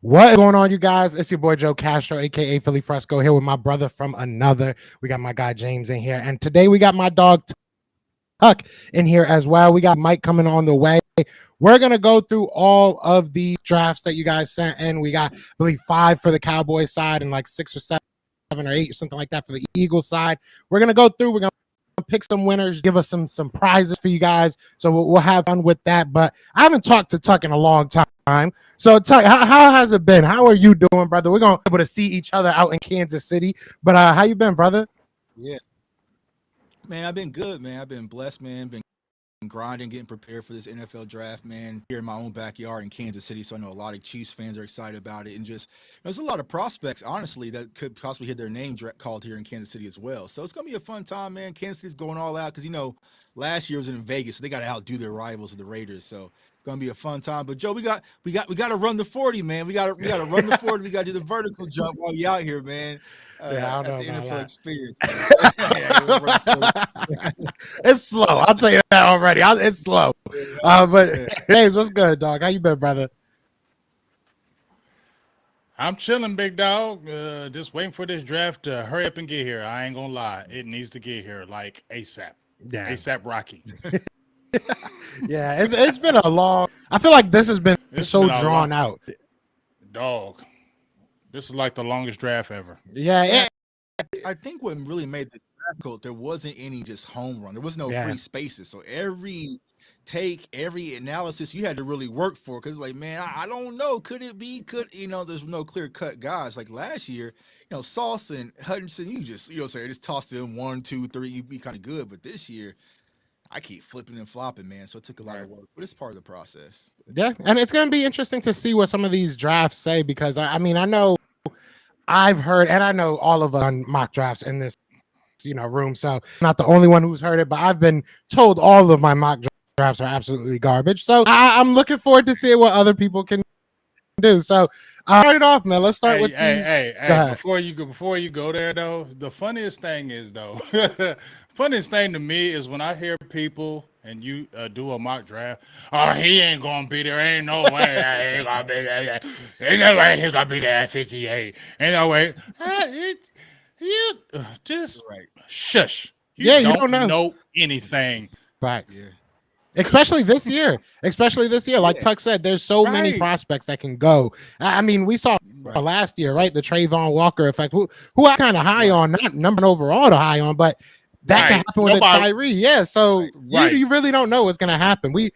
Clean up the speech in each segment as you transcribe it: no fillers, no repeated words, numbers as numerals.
What is going on, you guys? It's your boy Joe Castro, aka Philly Fresco, here with my brother from another. We got my guy James in here, and today we got my dog Tuck in here as well. We got Mike coming on the way. We're gonna go through all of the drafts that you guys sent in. We got, I believe, 5 for the Cowboys side and like 6 or 7 or 8 or something like that for the Eagles side. We're gonna go through. We're gonna pick some winners, give us some prizes for you guys. So we'll have fun with that. But I haven't talked to Tuck in a long time. So Tuck, how has it been? How are you doing, brother? We're gonna be able to see each other out in Kansas City. But how you been, brother? Yeah, man, I've been good, man. I've been blessed, man. Been grinding, getting prepared for this NFL draft, man, here in my own backyard in Kansas City. So I know a lot of Chiefs fans are excited about it. And just, there's a lot of prospects, honestly, that could possibly hear their name called here in Kansas City as well. So it's going to be a fun time, man. Kansas City's going all out because, last year was in Vegas, so they got to outdo their rivals, the Raiders. So it's going to be a fun time. But Joe, we got to run the 40, man. We got to run the 40. We got to do the vertical jump while we out here, man. Yeah, I don't know the NFL that. experience. It's slow. I'll tell you that already. It's slow. But James, what's good, dog? How you been, brother? I'm chilling, big dog. Just waiting for this draft to hurry up and get here. I ain't gonna lie. It needs to get here like ASAP. Yeah. ASAP Rocky. Yeah, it's been a long. I feel like this has been drawn out. Dog. This is like the longest draft ever. Yeah. I think what really made this difficult, there wasn't any just home run. There was no free spaces. So every take, every analysis you had to really work for, because like, man, I don't know. Could it be? There's no clear cut guys. Like last year, Sauce and Hutchinson, you just tossed them 1, 2, 3, you'd be kind of good. But this year, I keep flipping and flopping, man. So it took a lot of work, but it's part of the process. Yeah, and it's going to be interesting to see what some of these drafts say, because I know I've heard, and I know all of us on mock drafts in this room, so I'm not the only one who's heard it, but I've been told all of my mock drafts are absolutely garbage. So I'm looking forward to seeing what other people can do. So start it off, man. Let's start with these. Hey, before you go there though, the funniest thing to me is when I hear people and you do a mock draft. Oh, he ain't gonna be there. Ain't no way he ain't gonna be there. Ain't no way he's gonna be there at 58. Ain't no way. You just shush. You don't know anything. Right. Yeah. Especially this year. Like Tuck said, there's so many prospects that can go. I mean, we saw last year, right? The Trayvon Walker effect, who I kind of high on, not number overall to high on, but that can happen with Tyree. Yeah. So you really don't know what's going to happen. Me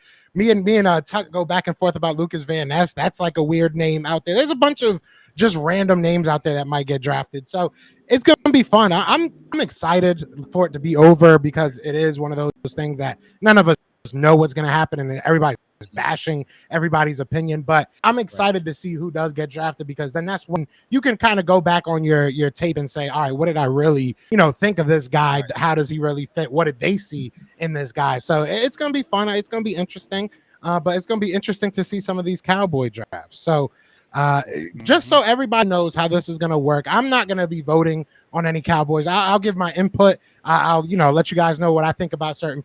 and Tuck go back and forth about Lucas Van Ness. That's like a weird name out there. There's a bunch of just random names out there that might get drafted. So it's going to be fun. I'm excited for it to be over, because it is one of those things that none of us know what's going to happen, and everybody's bashing everybody's opinion. But I'm excited to see who does get drafted, because then that's when you can kind of go back on your tape and say, all right, what did I really think of this guy? How does he really fit? What did they see in this guy? So it's going to be fun. It's going to be interesting. But it's going to be interesting to see some of these Cowboy drafts. So just so everybody knows how this is going to work, I'm not going to be voting on any Cowboys. I'll give my input. I'll let you guys know what I think about certain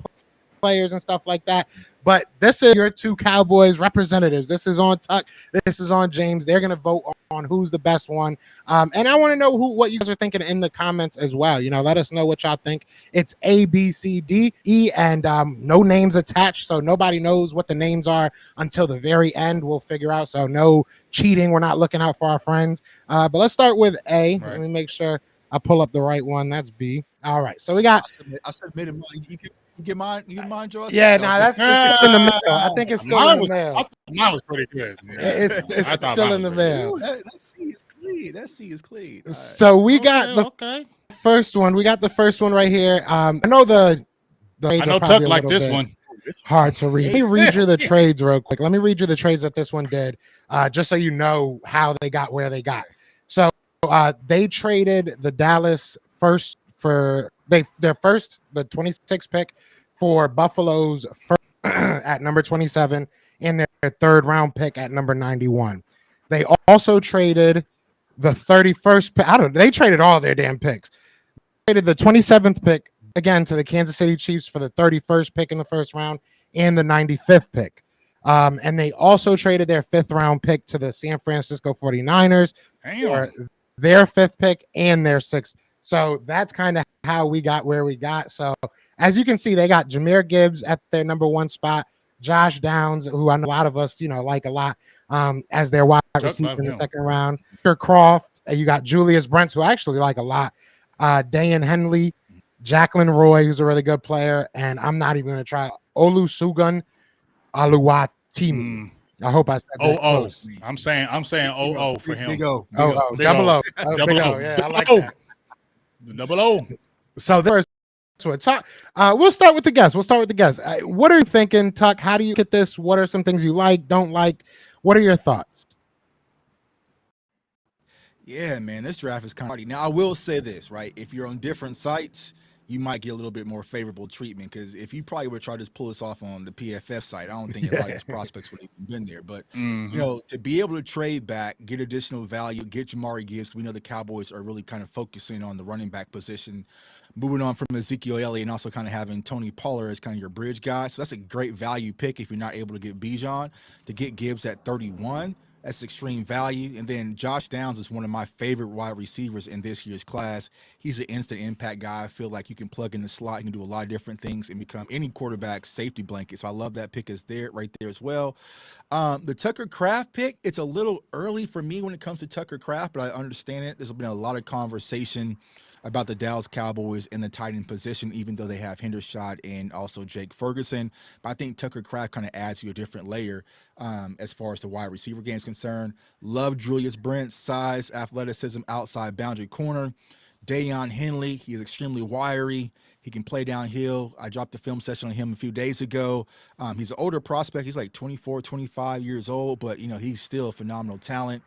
players and stuff like that. But this is your 2 Cowboys representatives. This is on Tuck. This is on James. They're going to vote on who's the best one. And I want to know what you guys are thinking in the comments as well. Let us know what y'all think. It's A, B, C, D, E, and no names attached. So nobody knows what the names are until the very end. We'll figure out. So no cheating. We're not looking out for our friends. But let's start with A. Right. Let me make sure I pull up the right one. That's B. All right. So we got. I submitted mine. You get mine, Joe? Yeah, that's still in the mail. I think it's still in the mail. Mine was pretty good. Yeah. It's still in the mail. That C is clean. Right. So we got the first one. We got the first one right here. I know the I know Tuck like this one. Hard to read. Let me read you the trades real quick. Let me read you the trades that this one did, just so you know how they got where they got. So they traded the Dallas first for their first, the 26th pick, for Buffalo's first at number 27, and their 3rd round pick at number 91. They also traded the 31st pick. They traded all their damn picks. They traded the 27th pick again to the Kansas City Chiefs for the 31st pick in the 1st round and the 95th pick. And they also traded their 5th round pick to the San Francisco 49ers for their 5th pick and their 6th. So that's kind of how we got where we got. So as you can see, they got Jahmyr Gibbs at their number 1 spot, Josh Downs, who I know a lot of us, like a lot, as their wide receiver in the 2nd round. Croft, you got Julius Brents, who I actually like a lot. Dayan Henley, Jacqueline Roy, who's a really good player, and I'm not even going to try Olusegun Oluwatimi. I hope I said that close. I'm saying for him. Big O. Double O. Yeah, I like that. Double O. So there's what talk. We'll start with the guests. What are you thinking, Tuck? How do you get this? What are some things you like, don't like? What are your thoughts? Yeah, man, this draft is kind of. Now, I will say this, right? If you're on different sites, you might get a little bit more favorable treatment, because if you probably would try to pull this off on the PFF site, I don't think a lot of these prospects would have even been there. But, to be able to trade back, get additional value, get Jamari Gibbs, we know the Cowboys are really kind of focusing on the running back position, moving on from Ezekiel Elliott and also kind of having Tony Pollard as kind of your bridge guy. So that's a great value pick if you're not able to get Bijan. To get Gibbs at 31, that's extreme value. And then Josh Downs is one of my favorite wide receivers in this year's class. He's an instant impact guy. I feel like you can plug in the slot, you can do a lot of different things and become any quarterback's safety blanket. So I love that pick right there as well. The Tucker Kraft pick, it's a little early for me when it comes to Tucker Kraft, but I understand it. There's been a lot of conversation about the Dallas Cowboys in the tight end position, even though they have Hendershot and also Jake Ferguson. But I think Tucker Kraft kind of adds you a different layer as far as the wide receiver game is concerned. Love Julius Brent's size, athleticism, outside boundary corner. Dayan Henley, he is extremely wiry. He can play downhill. I dropped the film session on him a few days ago. He's an older prospect. He's like 24, 25 years old, but, he's still a phenomenal talent.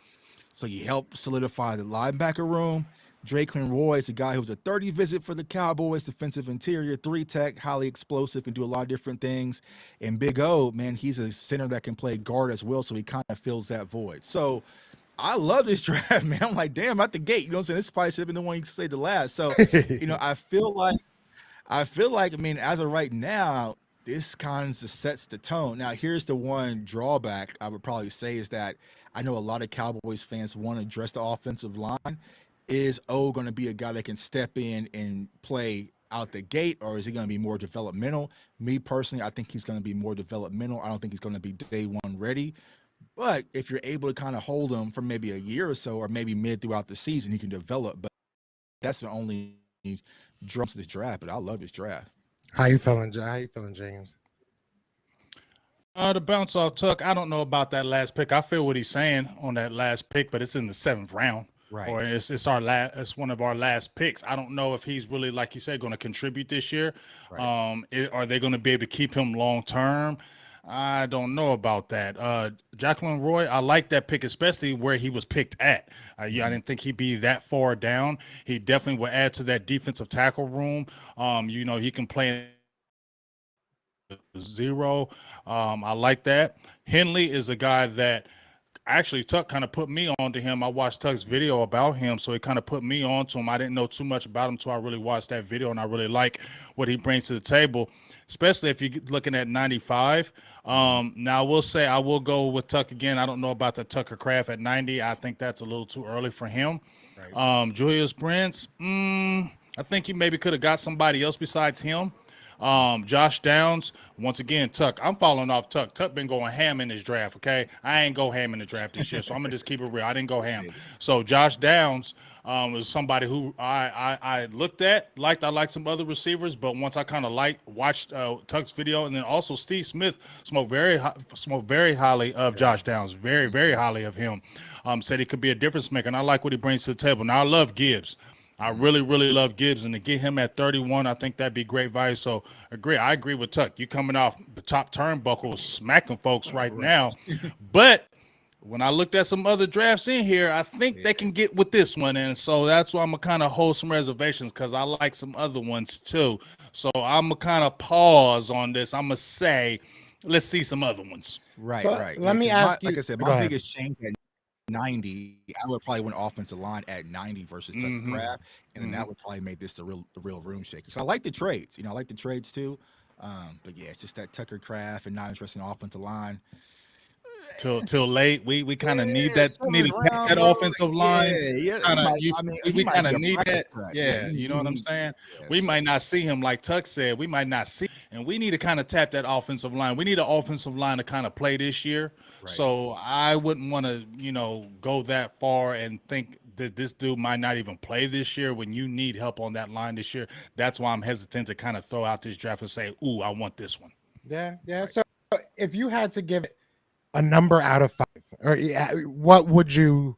So he helped solidify the linebacker room. Jacqueline Roy is a guy who was a 30 visit for the Cowboys, defensive interior, 3-tech, highly explosive, can do a lot of different things. And Big O, man, he's a center that can play guard as well, so he kind of fills that void. So I love this draft, man. I'm like, damn, at the gate. You know what I'm saying? This probably should have been the one you say the last. So, I feel like, as of right now, this kind of sets the tone. Now, here's the one drawback I would probably say is that I know a lot of Cowboys fans want to address the offensive line. Is O going to be a guy that can step in and play out the gate, or is he going to be more developmental? Me personally, I think he's going to be more developmental. I don't think he's going to be day one ready. But if you're able to kind of hold him for maybe a year or so, or maybe mid throughout the season, he can develop. But that's the only drums this draft. But I love this draft. How you feeling, James? To bounce off Tuck, I don't know about that last pick. I feel what he's saying on that last pick, but it's in the 7th round. Right. Or it's one of our last picks. I don't know if he's really, like you said, going to contribute this year. Right. Are they going to be able to keep him long term? I don't know about that. Jacqueline Roy, I like that pick, especially where he was picked at. I didn't think he'd be that far down. He definitely will add to that defensive tackle room. He can play 0. I like that. Henley is a guy that actually Tuck kind of put me onto him. I watched Tuck's video about him, so it kind of put me onto him. I didn't know too much about him until I really watched that video, and I really like what he brings to the table, especially if you're looking at 95. Now, I will say I will go with Tuck again. I don't know about the Tucker Kraft at 90. I think that's a little too early for him. Right. Julius Brents, I think he maybe could have got somebody else besides him. Josh Downs, once again, Tuck. I'm following off Tuck. Tuck been going ham in this draft, okay? I ain't go ham in the draft this year, so I'm going to just keep it real. I didn't go ham. So Josh Downs was somebody who I looked at, liked. I liked some other receivers, but once I kind of watched Tuck's video, and then also Steve Smith spoke very highly of Josh Downs, very, very highly of him. Said he could be a difference maker, and I like what he brings to the table. Now, I love Gibbs. I really, really love Gibbs, and to get him at 31, I think that'd be great value. So I agree with Tuck. You coming off the top turnbuckle, smacking folks right now. But when I looked at some other drafts in here, I think they can get with this one. And so that's why I'm going to kind of hold some reservations, because I like some other ones too. So I'm going to kind of pause on this. I'm going to say, let's see some other ones. Right, so right. Let me ask you. Like I said, my biggest change at 90, I would probably went offensive line at 90 versus Tucker Kraft, and then that would probably make this the real room shaker. So I like the trades. I like the trades too. But yeah, it's just that Tucker Craft and not interested in the offensive line. Till late. We kind of need that that offensive line. We kind of need that. Yeah, you know what I'm saying? We might not see him like Tuck said. We might not see, and we need to kind of tap that offensive line. We need an offensive line to kind of play this year. Right. So I wouldn't want to, go that far and think that this dude might not even play this year when you need help on that line this year. That's why I'm hesitant to kind of throw out this draft and say, "Ooh, I want this one." Yeah. Right. So if you had to give it a number out of 5, or what would you?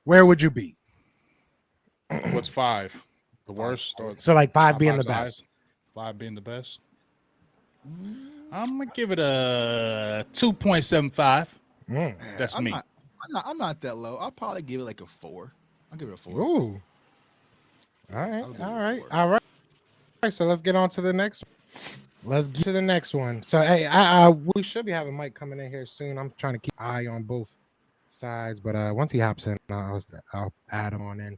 Where would you be? What's 5? The worst? Or so like 5 being the best. 5 being the best. I'm gonna give it a 2.75. That's me. I'm not that low. I'll probably give it like a 4. I'll give it a 4. Ooh. All right. So let's get on to the next one. Let's get to the next one. So, hey, we should be having Mike coming in here soon. I'm trying to keep an eye on both sides, but once he hops in, I'll add him on in.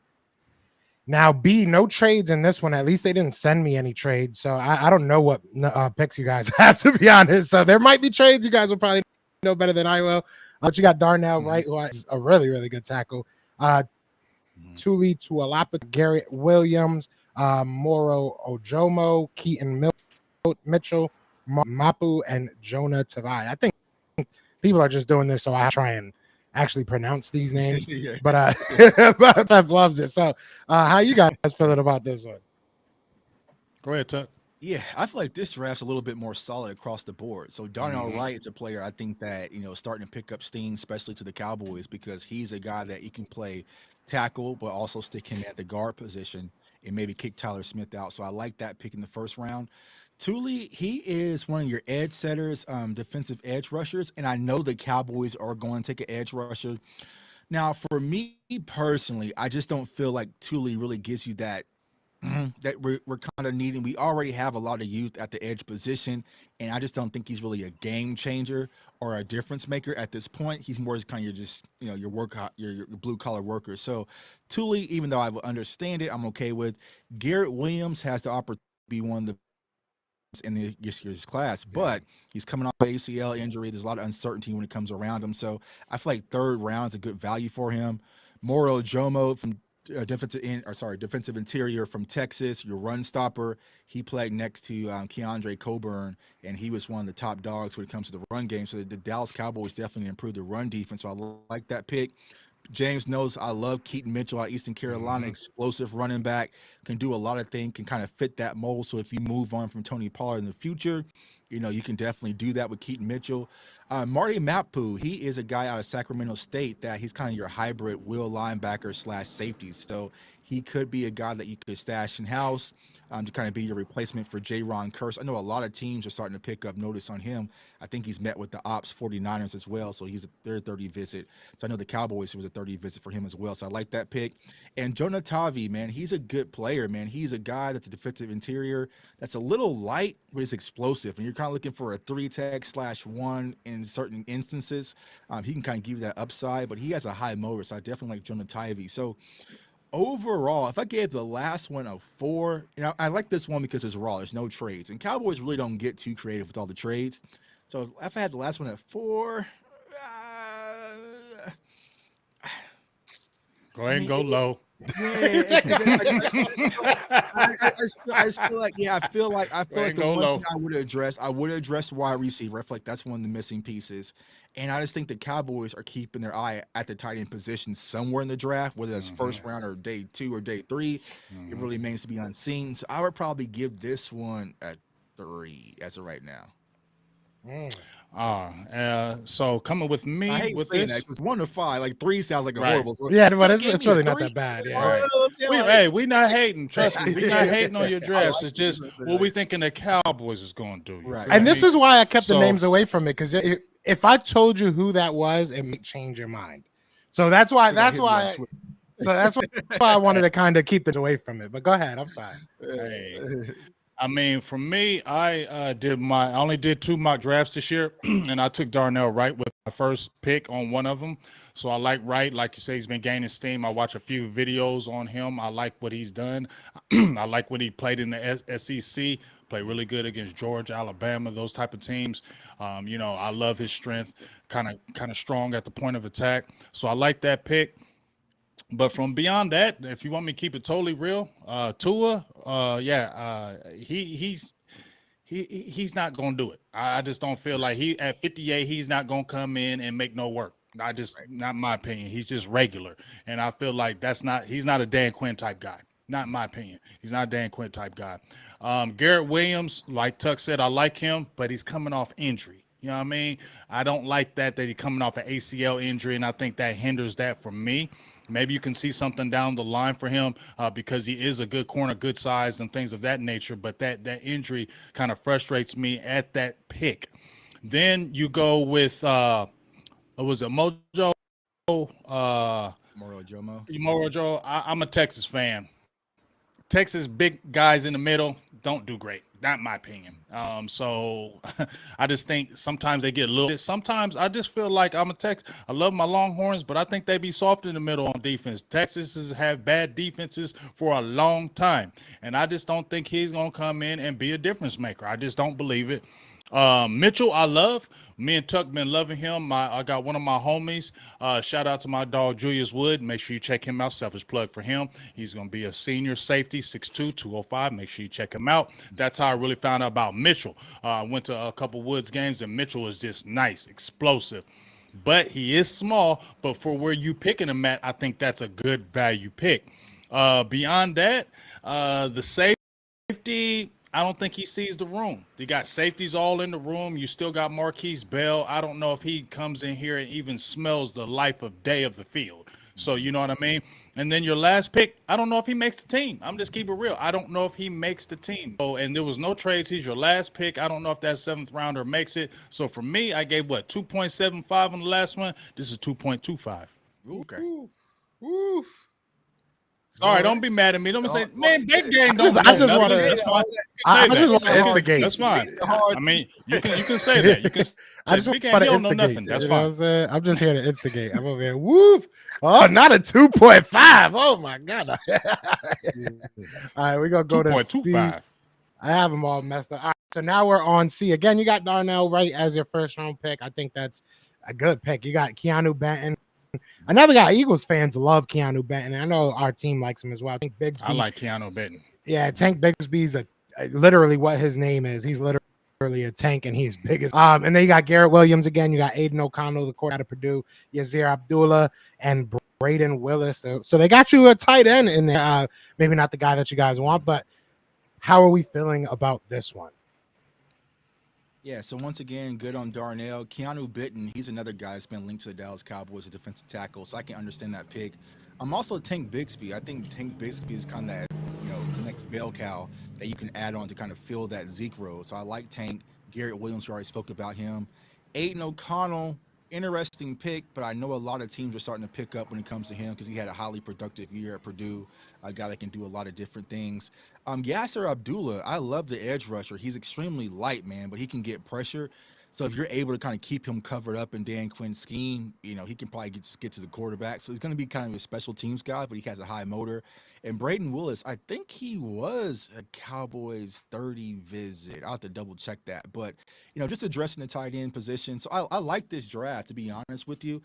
Now, B, no trades in this one. At least they didn't send me any trades, so I don't know what picks you guys have, to be honest. So there might be trades. You guys will probably know better than I will. But you got Darnell Wright, who is a really, really good tackle. Tuli Tualapa, Garrett Williams, Moro Ojomo, Keaton Mitchell, Mapu, and Jonah Tavai. I think people are just doing this so I try and actually pronounce these names, but Pep loves it. So how you guys feeling about this one? Go ahead, Tuck. Yeah, I feel like this draft's a little bit more solid across the board. So Darnell Wright is a player I think that, starting to pick up steam, especially to the Cowboys, because he's a guy that he can play tackle, but also stick him at the guard position and maybe kick Tyler Smith out. So I like that pick in the first round. Tuli, he is one of your edge setters, defensive edge rushers, and I know the Cowboys are going to take an edge rusher. Now, for me personally, I just don't feel like Tuli really gives you that that we're kind of needing. We already have a lot of youth at the edge position, and I just don't think he's really a game changer or a difference maker at this point. He's more just kind of your blue collar worker. So Tuli, even though I would understand it, I'm okay with. Garrett Williams has the opportunity to be one of the in this year's class, but he's coming off ACL injury. There's a lot of uncertainty when it comes around him. So I feel like third round is a good value for him. Moro Jomo from defensive interior from Texas, your run stopper. He played next to Keandre Coburn, and he was one of the top dogs when it comes to the run game. So the Dallas Cowboys definitely improved their run defense. So I like that pick. James knows I love Keaton Mitchell out of Eastern Carolina, explosive running back, can do a lot of things, can kind of fit that mold. So if you move on from Tony Pollard in the future, you can definitely do that with Keaton Mitchell. Marty Mapu, he is a guy out of Sacramento State that he's kind of your hybrid will linebacker / safety. So he could be a guy that you could stash in house to kind of be your replacement for J-Ron Curse. I know a lot of teams are starting to pick up notice on him. I think he's met with the Ops 49ers as well, so he's their 30 visit. So I know the Cowboys, it was a 30 visit for him as well, so I like that pick. And Jonah Tavi, man, he's a good player, man. He's a guy that's a defensive interior that's a little light, but is explosive. And you're kind of looking for a 3-tech /1 in certain instances. He can kind of give you that upside, but he has a high motor, so I definitely like Jonah Tavi. So overall, if I gave the last one a 4, I like this one because it's raw. There's no trades, and Cowboys really don't get too creative with all the trades. So if I had the last one at 4, go ahead and go low. I feel like the one thing I would address wide receiver. I feel like that's one of the missing pieces. And I just think the Cowboys are keeping their eye at the tight end position somewhere in the draft, whether that's first round or day 2 or day 3. It really remains to be unseen. So I would probably give this one a 3 as of right now. So coming with me, I hate with saying this, that because 1 to 5, like 3 sounds like a horrible. So yeah, but it's really not that bad. Yeah. Right. We not hating. Trust me, we not hating on your drafts. It's just what we thinking the Cowboys is going to do. Right. And this is why I kept the names away from it, because if I told you who that was, it might change your mind. So that's why I wanted to kind of keep this away from it. But go ahead. I'm sorry. Hey. I mean, for me, I only did 2 mock drafts this year, and I took Darnell Wright with my first pick on one of them. So I like Wright, like you say, he's been gaining steam. I watch a few videos on him. I like what he's done. I like when he played in the SEC. Played really good against Georgia, Alabama, those type of teams. I love his strength, kind of strong at the point of attack. So I like that pick. But from beyond that, if you want me to keep it totally real, Tua, he's not gonna do it. I just don't feel like he at 58, he's not gonna come in and make no work. Not my opinion. He's just regular, and I feel like he's not a Dan Quinn type guy. Not in my opinion. He's not a Dan Quinn type guy. Garrett Williams, like Tuck said, I like him, but he's coming off injury. You know what I mean? I don't like that he's coming off an ACL injury, and I think that hinders that for me. Maybe you can see something down the line for him because he is a good corner, good size, and things of that nature. But that injury kind of frustrates me at that pick. Then you go with was it Mojo? Moro Jomo. Mojo. I'm a Texas fan. Texas big guys in the middle don't do great. Not my opinion. So I just think sometimes they get a little bit. Sometimes I just feel like I'm a Texas. I love my Longhorns, but I think they be soft in the middle on defense. Texas has had bad defenses for a long time, and I just don't think he's gonna come in and be a difference maker. I just don't believe it. Mitchell, I love. Me and Tuck been loving him. I got one of my homies. Shout out to my dog Julius Wood. Make sure you check him out. Selfish plug for him. He's going to be a senior safety, 6'2", 205. Make sure you check him out. That's how I really found out about Mitchell. I went to a couple Woods games, and Mitchell is just nice, explosive. But he is small. But for where you picking him at, I think that's a good value pick. Beyond that, the safety, I don't think he sees the room. You got safeties all in the room. You still got Marquise Bell. I don't know if he comes in here and even smells the life of day of the field. So you know what I mean? And then your last pick, I don't know if he makes the team. I'm just keeping it real. I don't know if he makes the team. So, and there was no trades. He's your last pick. I don't know if that 7th rounder makes it. So for me, I gave 2.75 on the last one. This is 2.25. Okay. Woo. Sorry, don't be mad at me. Don't say, man, big game don't I just want to. That's fine. I just want to instigate. That's fine. I mean, you can say that. You can say I just big game. want You to don't know instigate. nothing. That's You know what fine. I'm saying? I'm just here to instigate. I'm over here. Woof. Oh, not a 2.5. Oh my god. All right, we're gonna go to C. 2.25. I have them all messed up. All right, so now we're on C. Again, you got Darnell Wright as your first round pick. I think that's a good pick. You got Keanu Benton. Another guy, Eagles fans love Keanu Benton. I know our team likes him as well. I think Bigsby. I like Keanu Benton. Yeah, Tank Bigsby's literally what his name is. He's literally a tank, and he's big as. And then you got Garrett Williams again. You got Aiden O'Connell, the quarterback out of Purdue, Yazir Abdullah, and Braden Willis. So they got you a tight end in there. Maybe not the guy that you guys want, but how are we feeling about this one? Yeah, so once again, good on Darnell. Keanu Benton, he's another guy that's been linked to the Dallas Cowboys, a defensive tackle, so I can understand that pick. I'm also Tank Bigsby. I think Tank Bigsby is kind of that, the next bell cow that you can add on to kind of fill that Zeke role. So I like Tank. Garrett Williams, we already spoke about him. Aiden O'Connell, interesting pick, but I know a lot of teams are starting to pick up when it comes to him because he had a highly productive year at Purdue, a guy that can do a lot of different things. Yasser Abdullah, I love the edge rusher. He's extremely light, man, but he can get pressure. So if you're able to kind of keep him covered up in Dan Quinn's scheme, he can probably get to the quarterback. So he's going to be kind of a special teams guy, but he has a high motor. And Braden Willis, I think he was a Cowboys 30 visit. I'll have to double check that. But, just addressing the tight end position. So I like this draft, to be honest with you.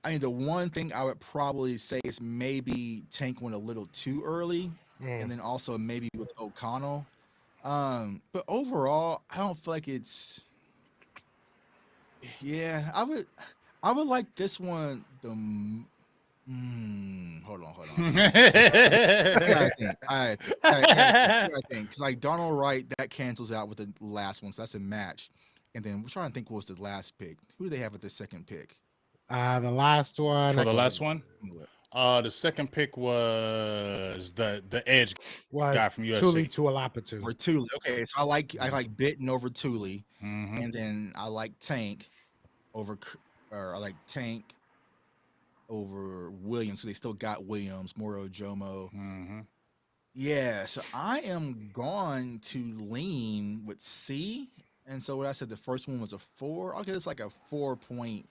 I mean, the one thing I would probably say is maybe Tank went a little too early. And then also maybe with O'Connell. But overall, I don't feel like it's... Yeah, I would like this one. Hold on. I think because like Darnell Wright, that cancels out with the last one, so that's a match. And then we're trying to think what was the last pick. Who do they have at the second pick? The last one. For the last one, the second pick was the edge guy from USC. Tuli Tuilapatu. Or Tuli. Okay, so I like Bitten over Tuli, and then I like Tank over Williams. So they still got Williams, Moro Jomo. Yeah, so I am going to lean with C. And so what I said, the first one was a 4. I'll get it's like a 4.1.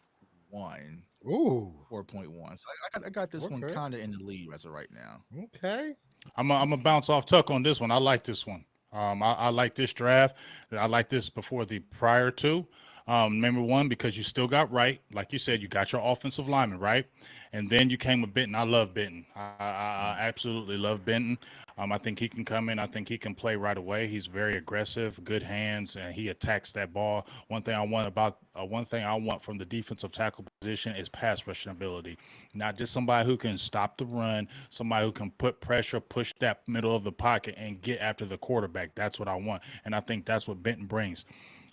Ooh. 4.1. So I got this one Okay. kind of in the lead as of right now. Okay. I'm gonna bounce off Tuck on this one. I like this one. I like this draft. I like this before the prior two. Number one, because you still got right, like you said, you got your offensive lineman right, and then you came with Benton. I love Benton. I absolutely love Benton. I think he can come in. I think he can play right away. He's very aggressive, good hands, and he attacks that ball. One thing I want from the defensive tackle position is pass rushing ability, not just somebody who can stop the run, somebody who can put pressure, push that middle of the pocket, and get after the quarterback. That's what I want, and I think that's what Benton brings.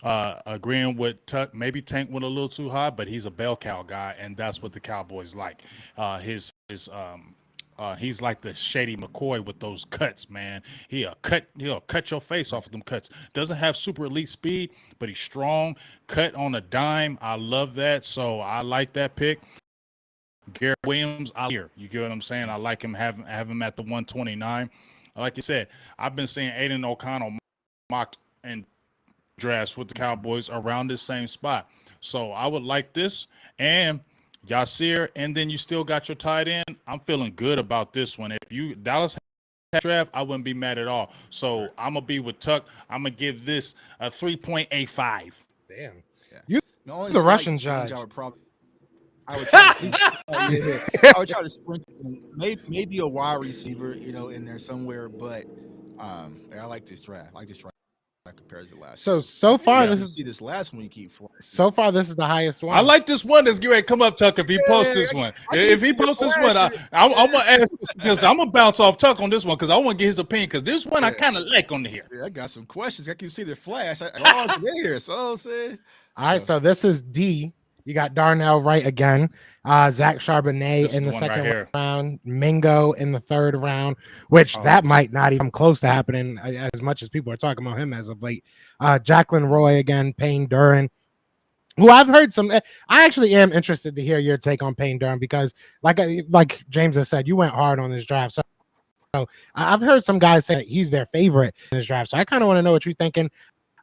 Agreeing with Tuck, maybe Tank went a little too high, but he's a bell cow guy, and that's what the Cowboys like. He's like the Shady McCoy with those cuts, man. He'll cut your face off of them cuts. Doesn't have super elite speed, but he's strong. Cut on a dime. I love that. So I like that pick. Garrett Williams, I here. You get what I'm saying? I like him have him at the 129. Like you said, I've been seeing Aiden O'Connell mocked in drafts with the Cowboys around this same spot. So I would like this and Yasir, and then you still got your tight end. I'm feeling good about this one. If you Dallas draft, I wouldn't be mad at all. So I'm gonna be with Tuck. I'm gonna give this a 3.85. Damn. Yeah. You The only the slight Russian change judge. I would try to I would try to sprinkle maybe a wide receiver, in there somewhere. But I like this draft. I like this draft compared to the last So two. so far Yeah, this you is see this last one you keep flying. so far this is the highest one. I like this one that's going to come up, Tuck. If he posts this one, if he posts this one, I'm gonna ask because I'm gonna bounce off Tuck on this one because I want to get his opinion because this one I kind of like on here. Yeah, I got some questions. I can see the flash. I there. So I'm saying. All right, so this is D. You got Darnell Wright again, Zach Charbonnet This in is the the one right second here. round, Mingo in the third round, which that might not even close to happening as much as people are talking about him as of late. Jacqueline Roy again, Payne Duran, who I've heard some. I actually am interested to hear your take on Payne Duran because, like James has said, you went hard on this draft. So I've heard some guys say that he's their favorite in this draft. So I kind of want to know what you're thinking.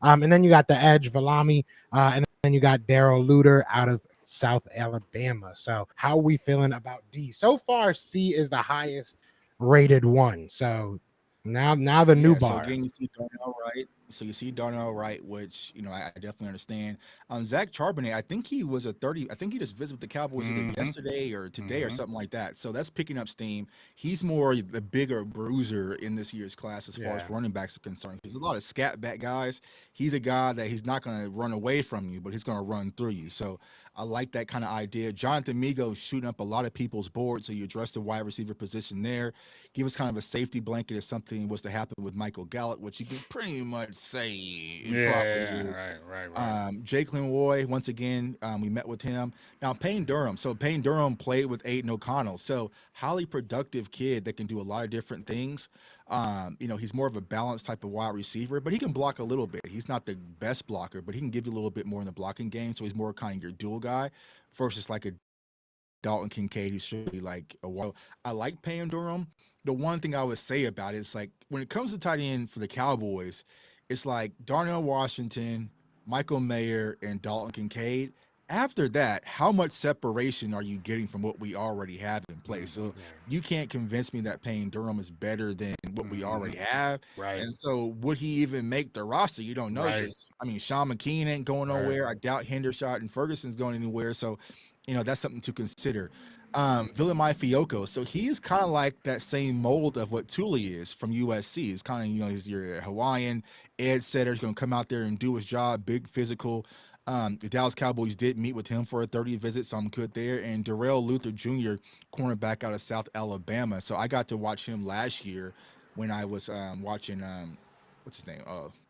And then you got the edge, Valami, and then you got Daryl Luter out of South Alabama. So how are we feeling about D? So far, C is the highest rated one. So now the new bar. So again, you see Darnell Wright. So you see Darnell Wright, which I definitely understand. Zach Charbonnet, I think he was a 30. I think he just visited the Cowboys either yesterday or today or something like that. So that's picking up steam. He's more the bigger bruiser in this year's class as far as running backs are concerned. There's a lot of scat back guys. He's a guy that he's not going to run away from you, but he's going to run through you. So I like that kind of idea. Jonathan Migos shooting up a lot of people's boards, so you address the wide receiver position there. Give us kind of a safety blanket if something was to happen with Michael Gallup, which you can pretty much say it probably is. Right. Jake Roy, once again, we met with him. Now, Payne Durham. So Payne Durham played with Aiden O'Connell. So highly productive kid that can do a lot of different things. He's more of a balanced type of wide receiver, but he can block a little bit. He's not the best blocker, but he can give you a little bit more in the blocking game. So he's more kind of your dual guy versus like a Dalton Kincaid, who's really like a wild. I like Payne Durham. The one thing I would say about it is like when it comes to tight end for the Cowboys, it's like Darnell Washington, Michael Mayer, and Dalton Kincaid. After that, how much separation are you getting from what we already have in place? So you can't convince me that Payne Durham is better than what we already have. Right. And so would he even make the roster? You don't know. Because Sean McKean ain't going nowhere. I doubt Hendershot and Ferguson's going anywhere. So, that's something to consider. Villamai Fiocco. So he's kind of like that same mold of what Tully is from USC. He's kind of, he's your Hawaiian edge setter. He's going to come out there and do his job, big physical. The Dallas Cowboys did meet with him for a 30 visit, so I'm good there. And Darrell Luther Jr., cornerback out of South Alabama. So I got to watch him last year when I was watching, what's his name?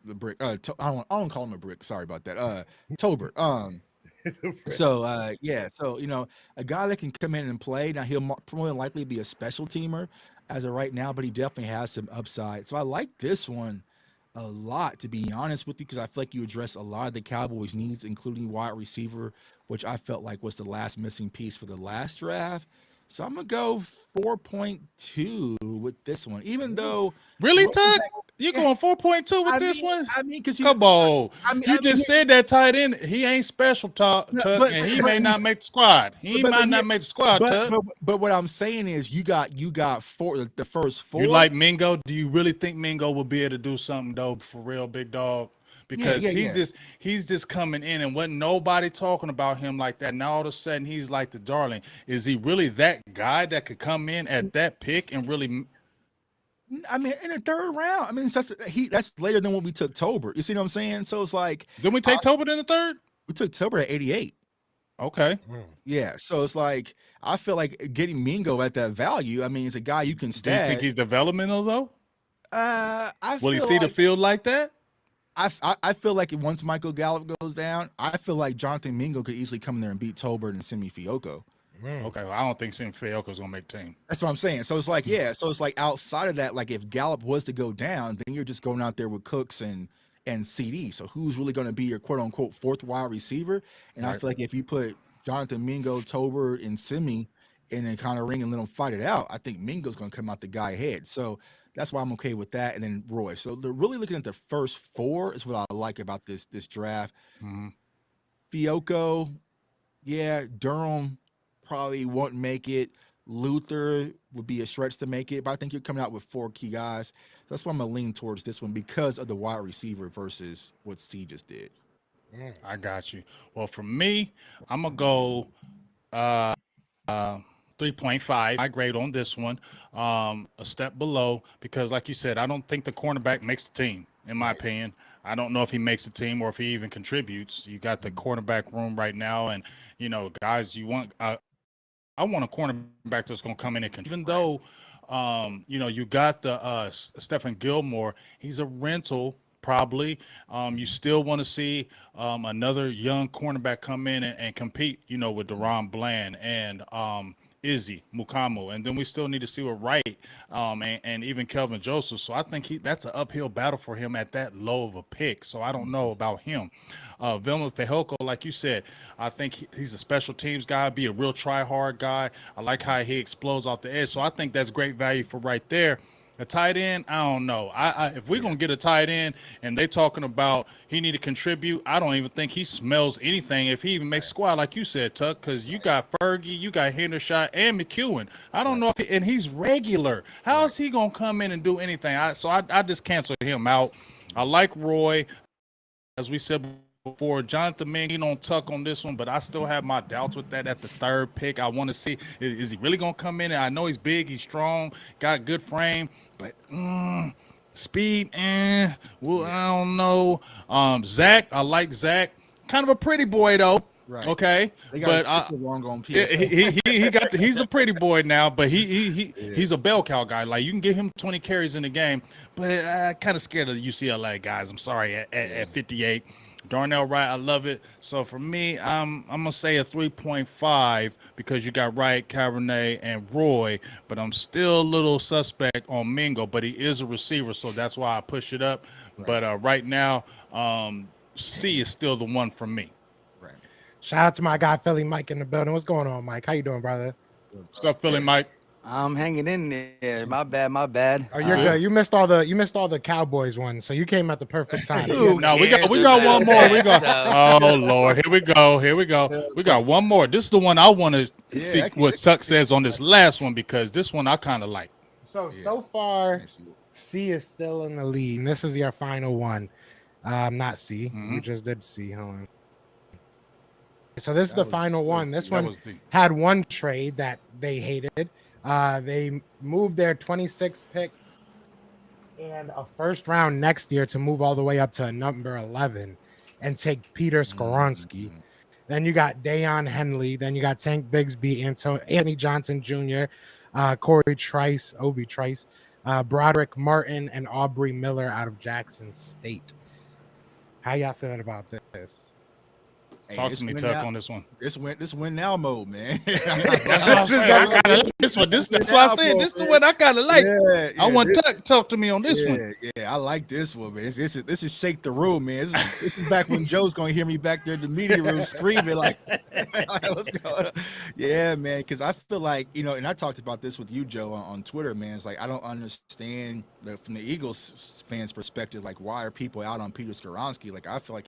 The Brick. I don't call him a Brick. Sorry about that. Tolbert. So a guy that can come in and play. Now he'll more than likely be a special teamer as of right now, but he definitely has some upside. So I like this one a lot, to be honest with you, because I feel like you address a lot of the Cowboys' needs, including wide receiver, which I felt like was the last missing piece for the last draft. So I'm gonna go 4.2 with this one, even though Really, Tuck? You yeah, going 4.2 with this one? because Come on. You I mean, just said that tight end. He ain't special, Tuck, and he may not make the squad. He might not make the squad, Tuck. but what I'm saying is you got the first four. You like Mingo? Do you really think Mingo will be able to do something though for real, big dog? Because he's just coming in and wasn't nobody talking about him like that. Now all of a sudden he's like the darling. Is he really that guy that could come in at that pick and really? I mean, in the third round. I mean, that's later than what we took Tolbert. You see what I'm saying? So it's like, Didn't we take Tolbert in the third? We took Tolbert at 88. Okay. Yeah. So it's like, I feel like getting Mingo at that value. I mean, it's a guy you can stack. Do you think he's developmental though? Will he see the field like that? I feel like once Michael Gallup goes down, I feel like Jonathan Mingo could easily come in there and beat Tolbert and Simi Fioco. Okay, well, I don't think Simi Fioco's gonna make the team. That's what I'm saying. So it's like, so it's like outside of that, like if Gallup was to go down, then you're just going out there with Cooks and CeeDee. So who's really going to be your quote unquote fourth wide receiver? And I feel like if you put Jonathan Mingo, Tolbert, and Simi in a kind of ring and let them fight it out, I think Mingo's going to come out the guy ahead. So that's why I'm okay with that. And then Roy. So they're really looking at the first four is what I like about this draft. Fioco, Durham probably won't make it. Luther would be a stretch to make it, but I think you're coming out with four key guys. That's why I'm gonna lean towards this one because of the wide receiver versus what C just did. I got you. Well, for me, I'm gonna go 3.5. My grade on this one, a step below, because like you said, I don't think the cornerback makes the team, in my opinion. I don't know if he makes the team or if he even contributes. You got the cornerback room right now, and guys, you want. I want a cornerback that's going to come in and even though, you got the Stephen Gilmore, he's a rental probably. You still want to see another young cornerback come in and compete, with Deron Bland and Izzy Mukamu, and then we still need to see what Wright and even Kelvin Joseph. So I think that's an uphill battle for him at that low of a pick. So I don't know about him. Vilma Fehoko, like you said, I think he's a special teams guy, be a real try-hard guy. I like how he explodes off the edge. So I think that's great value for right there. A tight end, I don't know. If we're going to get a tight end and they talking about he need to contribute, I don't even think he smells anything if he even makes squad, like you said, Tuck, because you got Fergie, you got Hendershot, and McEwen. I don't know and he's regular. How is he going to come in and do anything? So I just cancel him out. I like Roy, as we said before. Jonathan Mingo, he don't Tuck on this one, but I still have my doubts with that at the third pick. I want to see, is he really going to come in? And I know he's big, he's strong, got good frame, but speed, well, I don't know. Zach, I like Zach. Kind of a pretty boy, though. Right. Okay. But he's a pretty boy now, but he's a bell cow guy. Like, you can give him 20 carries in the game, but I'm kind of scared of the UCLA guys. I'm sorry, at 58. Darnell Wright, I love it. So for me, I'm gonna say a 3.5 because you got Wright, Cabernet, and Roy, but I'm still a little suspect on Mingo, but he is a receiver, so that's why I push it up. Right. But right now, C is still the one for me. Right. Shout out to my guy Philly Mike in the building. What's going on, Mike? How you doing, brother? What's up, Philly Mike? I'm hanging in there. My bad. Oh, you're good. You missed all the Cowboys ones, so you came at the perfect time. No, we got one more. Oh Lord, here we go. We got one more. This is the one I want to see what Tuck says on this last one, because this one I kind of like. So far, C is still in the lead. And this is your final one. Not C. We just did C. Hold on. So this is the final one. This one had one trade that they hated. They moved their 26th pick and a first round next year to move all the way up to number 11 and take Peter Skoronski. Then you got Dayon Henley. Then you got Tank Bigsby, Anthony Johnson Jr., Corey Trice, Obi Trice, Broderick Martin, and Aubrey Miller out of Jackson State. How y'all feeling about this? Hey, Talk to me, Tuck, on this one. This win now mode, man. That's what I'm saying. I gotta like this one. That's why I said this is the one I gotta like. Yeah, I want Tuck to talk to me on this one. Yeah, I like this one, man. This is shake the room, man. This is back when Joe's gonna hear me back there in the media room screaming like, what's going on? Yeah, man. Because I feel like, and I talked about this with you, Joe, on Twitter, man. It's like I don't understand from the Eagles fans' perspective, like why are people out on Peter Skoronski? Like I feel like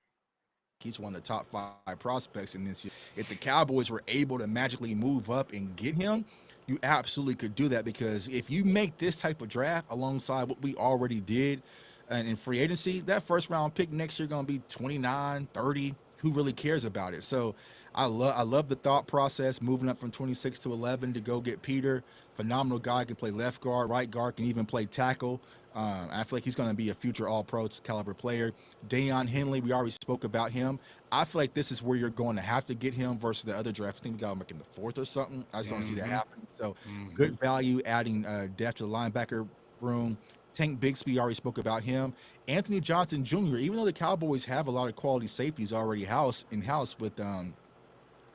he's one of the top 5 prospects in this year. If the Cowboys were able to magically move up and get him, you absolutely could do that, because if you make this type of draft alongside what we already did and in free agency, that first round pick next year going to be 29, 30. Who really cares about it? So I love the thought process, moving up from 26 to 11 to go get Peter. Phenomenal guy, can play left guard, right guard, can even play tackle. I feel like he's going to be a future all-pro caliber player. Deion Henley, we already spoke about him. I feel like this is where you're going to have to get him versus the other draft. I think we got him like in the 4th or something. I just don't see that happening. So good value, adding depth to the linebacker room. Tank Bigsby, already spoke about him. Anthony Johnson Jr., even though the Cowboys have a lot of quality safeties already in-house with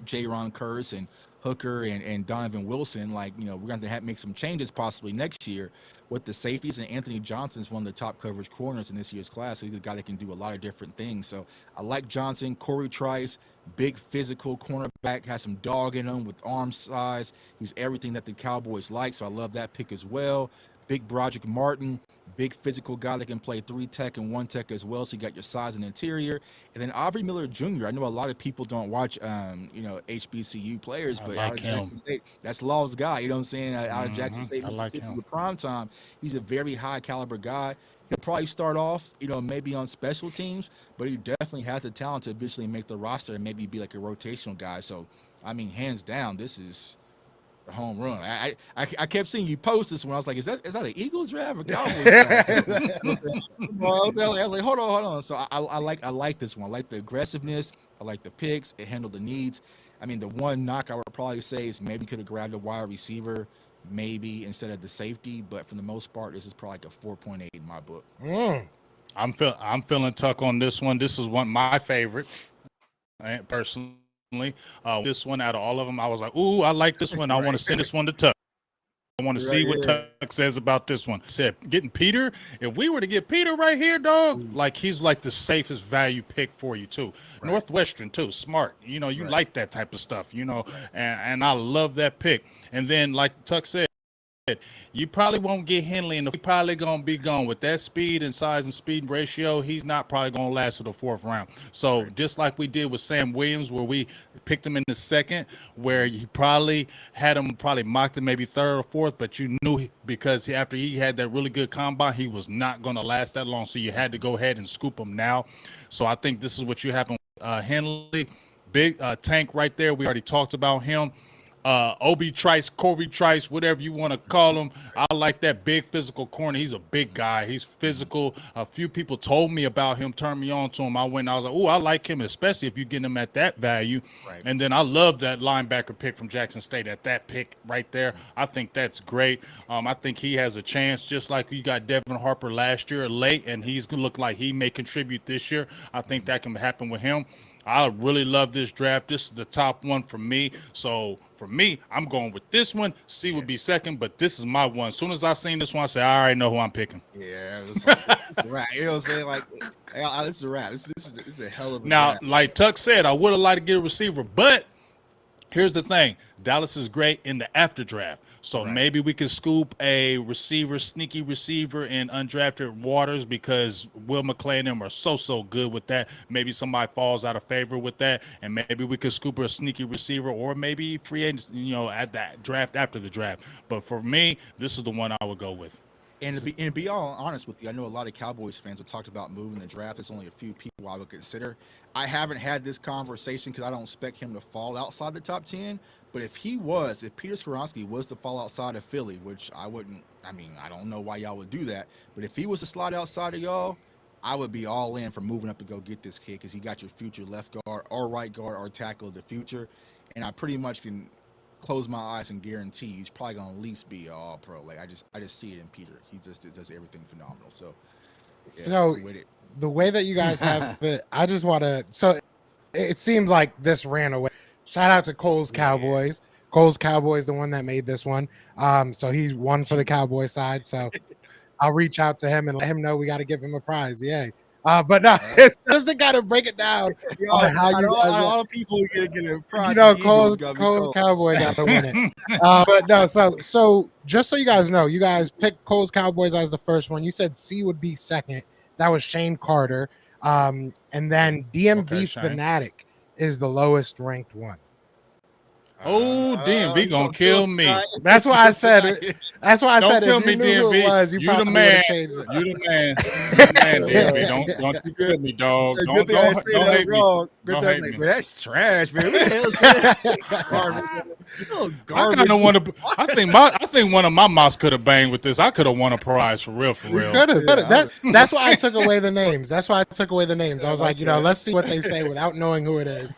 J-Ron Curse and Hooker and Donovan Wilson, like, we're going to have to make some changes possibly next year with the safeties, and Anthony Johnson's one of the top coverage corners in this year's class. So he's a guy that can do a lot of different things. So I like Johnson. Corey Trice, big physical cornerback, has some dog in him with arm size. He's everything that the Cowboys like, so I love that pick as well. Big Broderick Martin, big physical guy that can play 3 tech and 1 tech as well. So you got your size and interior. And then Aubrey Miller Jr. I know a lot of people don't watch, HBCU players, but out of Jackson State, that's Law's guy. You know what I'm saying? Out of Jackson State, I like him. With prime time, he's a very high caliber guy. He'll probably start off, maybe on special teams, but he definitely has the talent to eventually make the roster and maybe be like a rotational guy. So, I mean, hands down, this is a home run. I kept seeing you post this when I was like, is that an Eagles draft or Cowboys draft? I was like, hold on. So I like this one. I like the aggressiveness. I like the picks. It handled the needs. I mean, the one knock I would probably say is maybe could have grabbed a wide receiver, maybe instead of the safety. But for the most part, this is probably like a 4.8 in my book. I'm feeling Tuck on this one. This is one of my favorites, personally. This one out of all of them, I was like, ooh, I like this one. I want to send this one to Tuck. I want to see what Tuck says about this one. Said getting Peter. If we were to get Peter right here, dog, like he's like the safest value pick for you too. Northwestern too, smart. You like that type of stuff. And I love that pick. And then like Tuck said, you probably won't get Henley, and he's probably going to be gone with that speed and size and speed ratio. He's not probably going to last to the 4th round. So just like we did with Sam Williams, where we picked him in the 2nd, where you probably had him mocked him maybe 3rd or 4th, but you knew because after he had that really good combine, he was not going to last that long. So you had to go ahead and scoop him now. So I think this is what you have with Henley. Big tank right there. We already talked about him. Obi Trice, Corey Trice, whatever you want to call him. I like that big physical corner. He's a big guy. He's physical. A few people told me about him, turned me on to him. I was like, oh, I like him, especially if you get him at that value. Right. And then I love that linebacker pick from Jackson State at that pick right there. I think that's great. I think he has a chance, just like you got Devin Harper last year late, and he's going to look like he may contribute this year. I think that can happen with him. I really love this draft. This is the top one for me. So for me, I'm going with this one. C would be 2nd, but this is my one. As soon as I seen this one, I said, I already know who I'm picking. Yeah, it's a wrap. You know what I'm saying? Like, this is a wrap. This is a hell of a draft. Now, like Tuck said, I would have liked to get a receiver, but here's the thing. Dallas is great in the after draft. So maybe we could scoop a receiver, sneaky receiver in undrafted waters, because Will McClay and them are so good with that. Maybe somebody falls out of favor with that, and maybe we could scoop a sneaky receiver, or maybe free agents, at that draft after the draft. But for me, this is the one I would go with. And to be all honest with you, I know a lot of Cowboys fans have talked about moving the draft. There's only a few people I would consider. I haven't had this conversation because I don't expect him to fall outside the top 10. But if Peter Skoronski was to fall outside of Philly, which I wouldn't, I don't know why y'all would do that. But if he was to slide outside of y'all, I would be all in for moving up to go get this kid, because he got your future left guard or right guard or tackle of the future. And I pretty much can close my eyes and guarantee he's probably gonna at least be an all-pro. Like I just see it in Peter. He just does everything phenomenal. So with it. The way that you guys have it, I just want to. So it seems like this ran away. Shout out to Cole's Cowboys. Cole's Cowboys, the one that made this one. So he's won for the Cowboy side. So I'll reach out to him and let him know we got to give him a prize. Yay. But no, it's just to kind of break it down on how you guys. All the people are gonna get a prize. Cole's Cowboy got to win it. But no, so just so you guys know, you guys picked Cole's Cowboys as the first one. You said C would be second. That was Shane Carter. And then DMV Fanatic is the lowest ranked one. Oh, DMV gonna kill me. That's why I said. That's why I said. Don't kill if me, you knew who DMV. it was, you the probably man. would have changed it. You the man. You the man, DMV. Don't you kill me, dog. Don't hate me. Don't hate me. That's trash, man. What the hell is that? I kind of want to. I think one of my mouse could have banged with this. I could have won a prize for real. Could have. That's why I took away the names. I was like, let's see what they say without knowing who it is.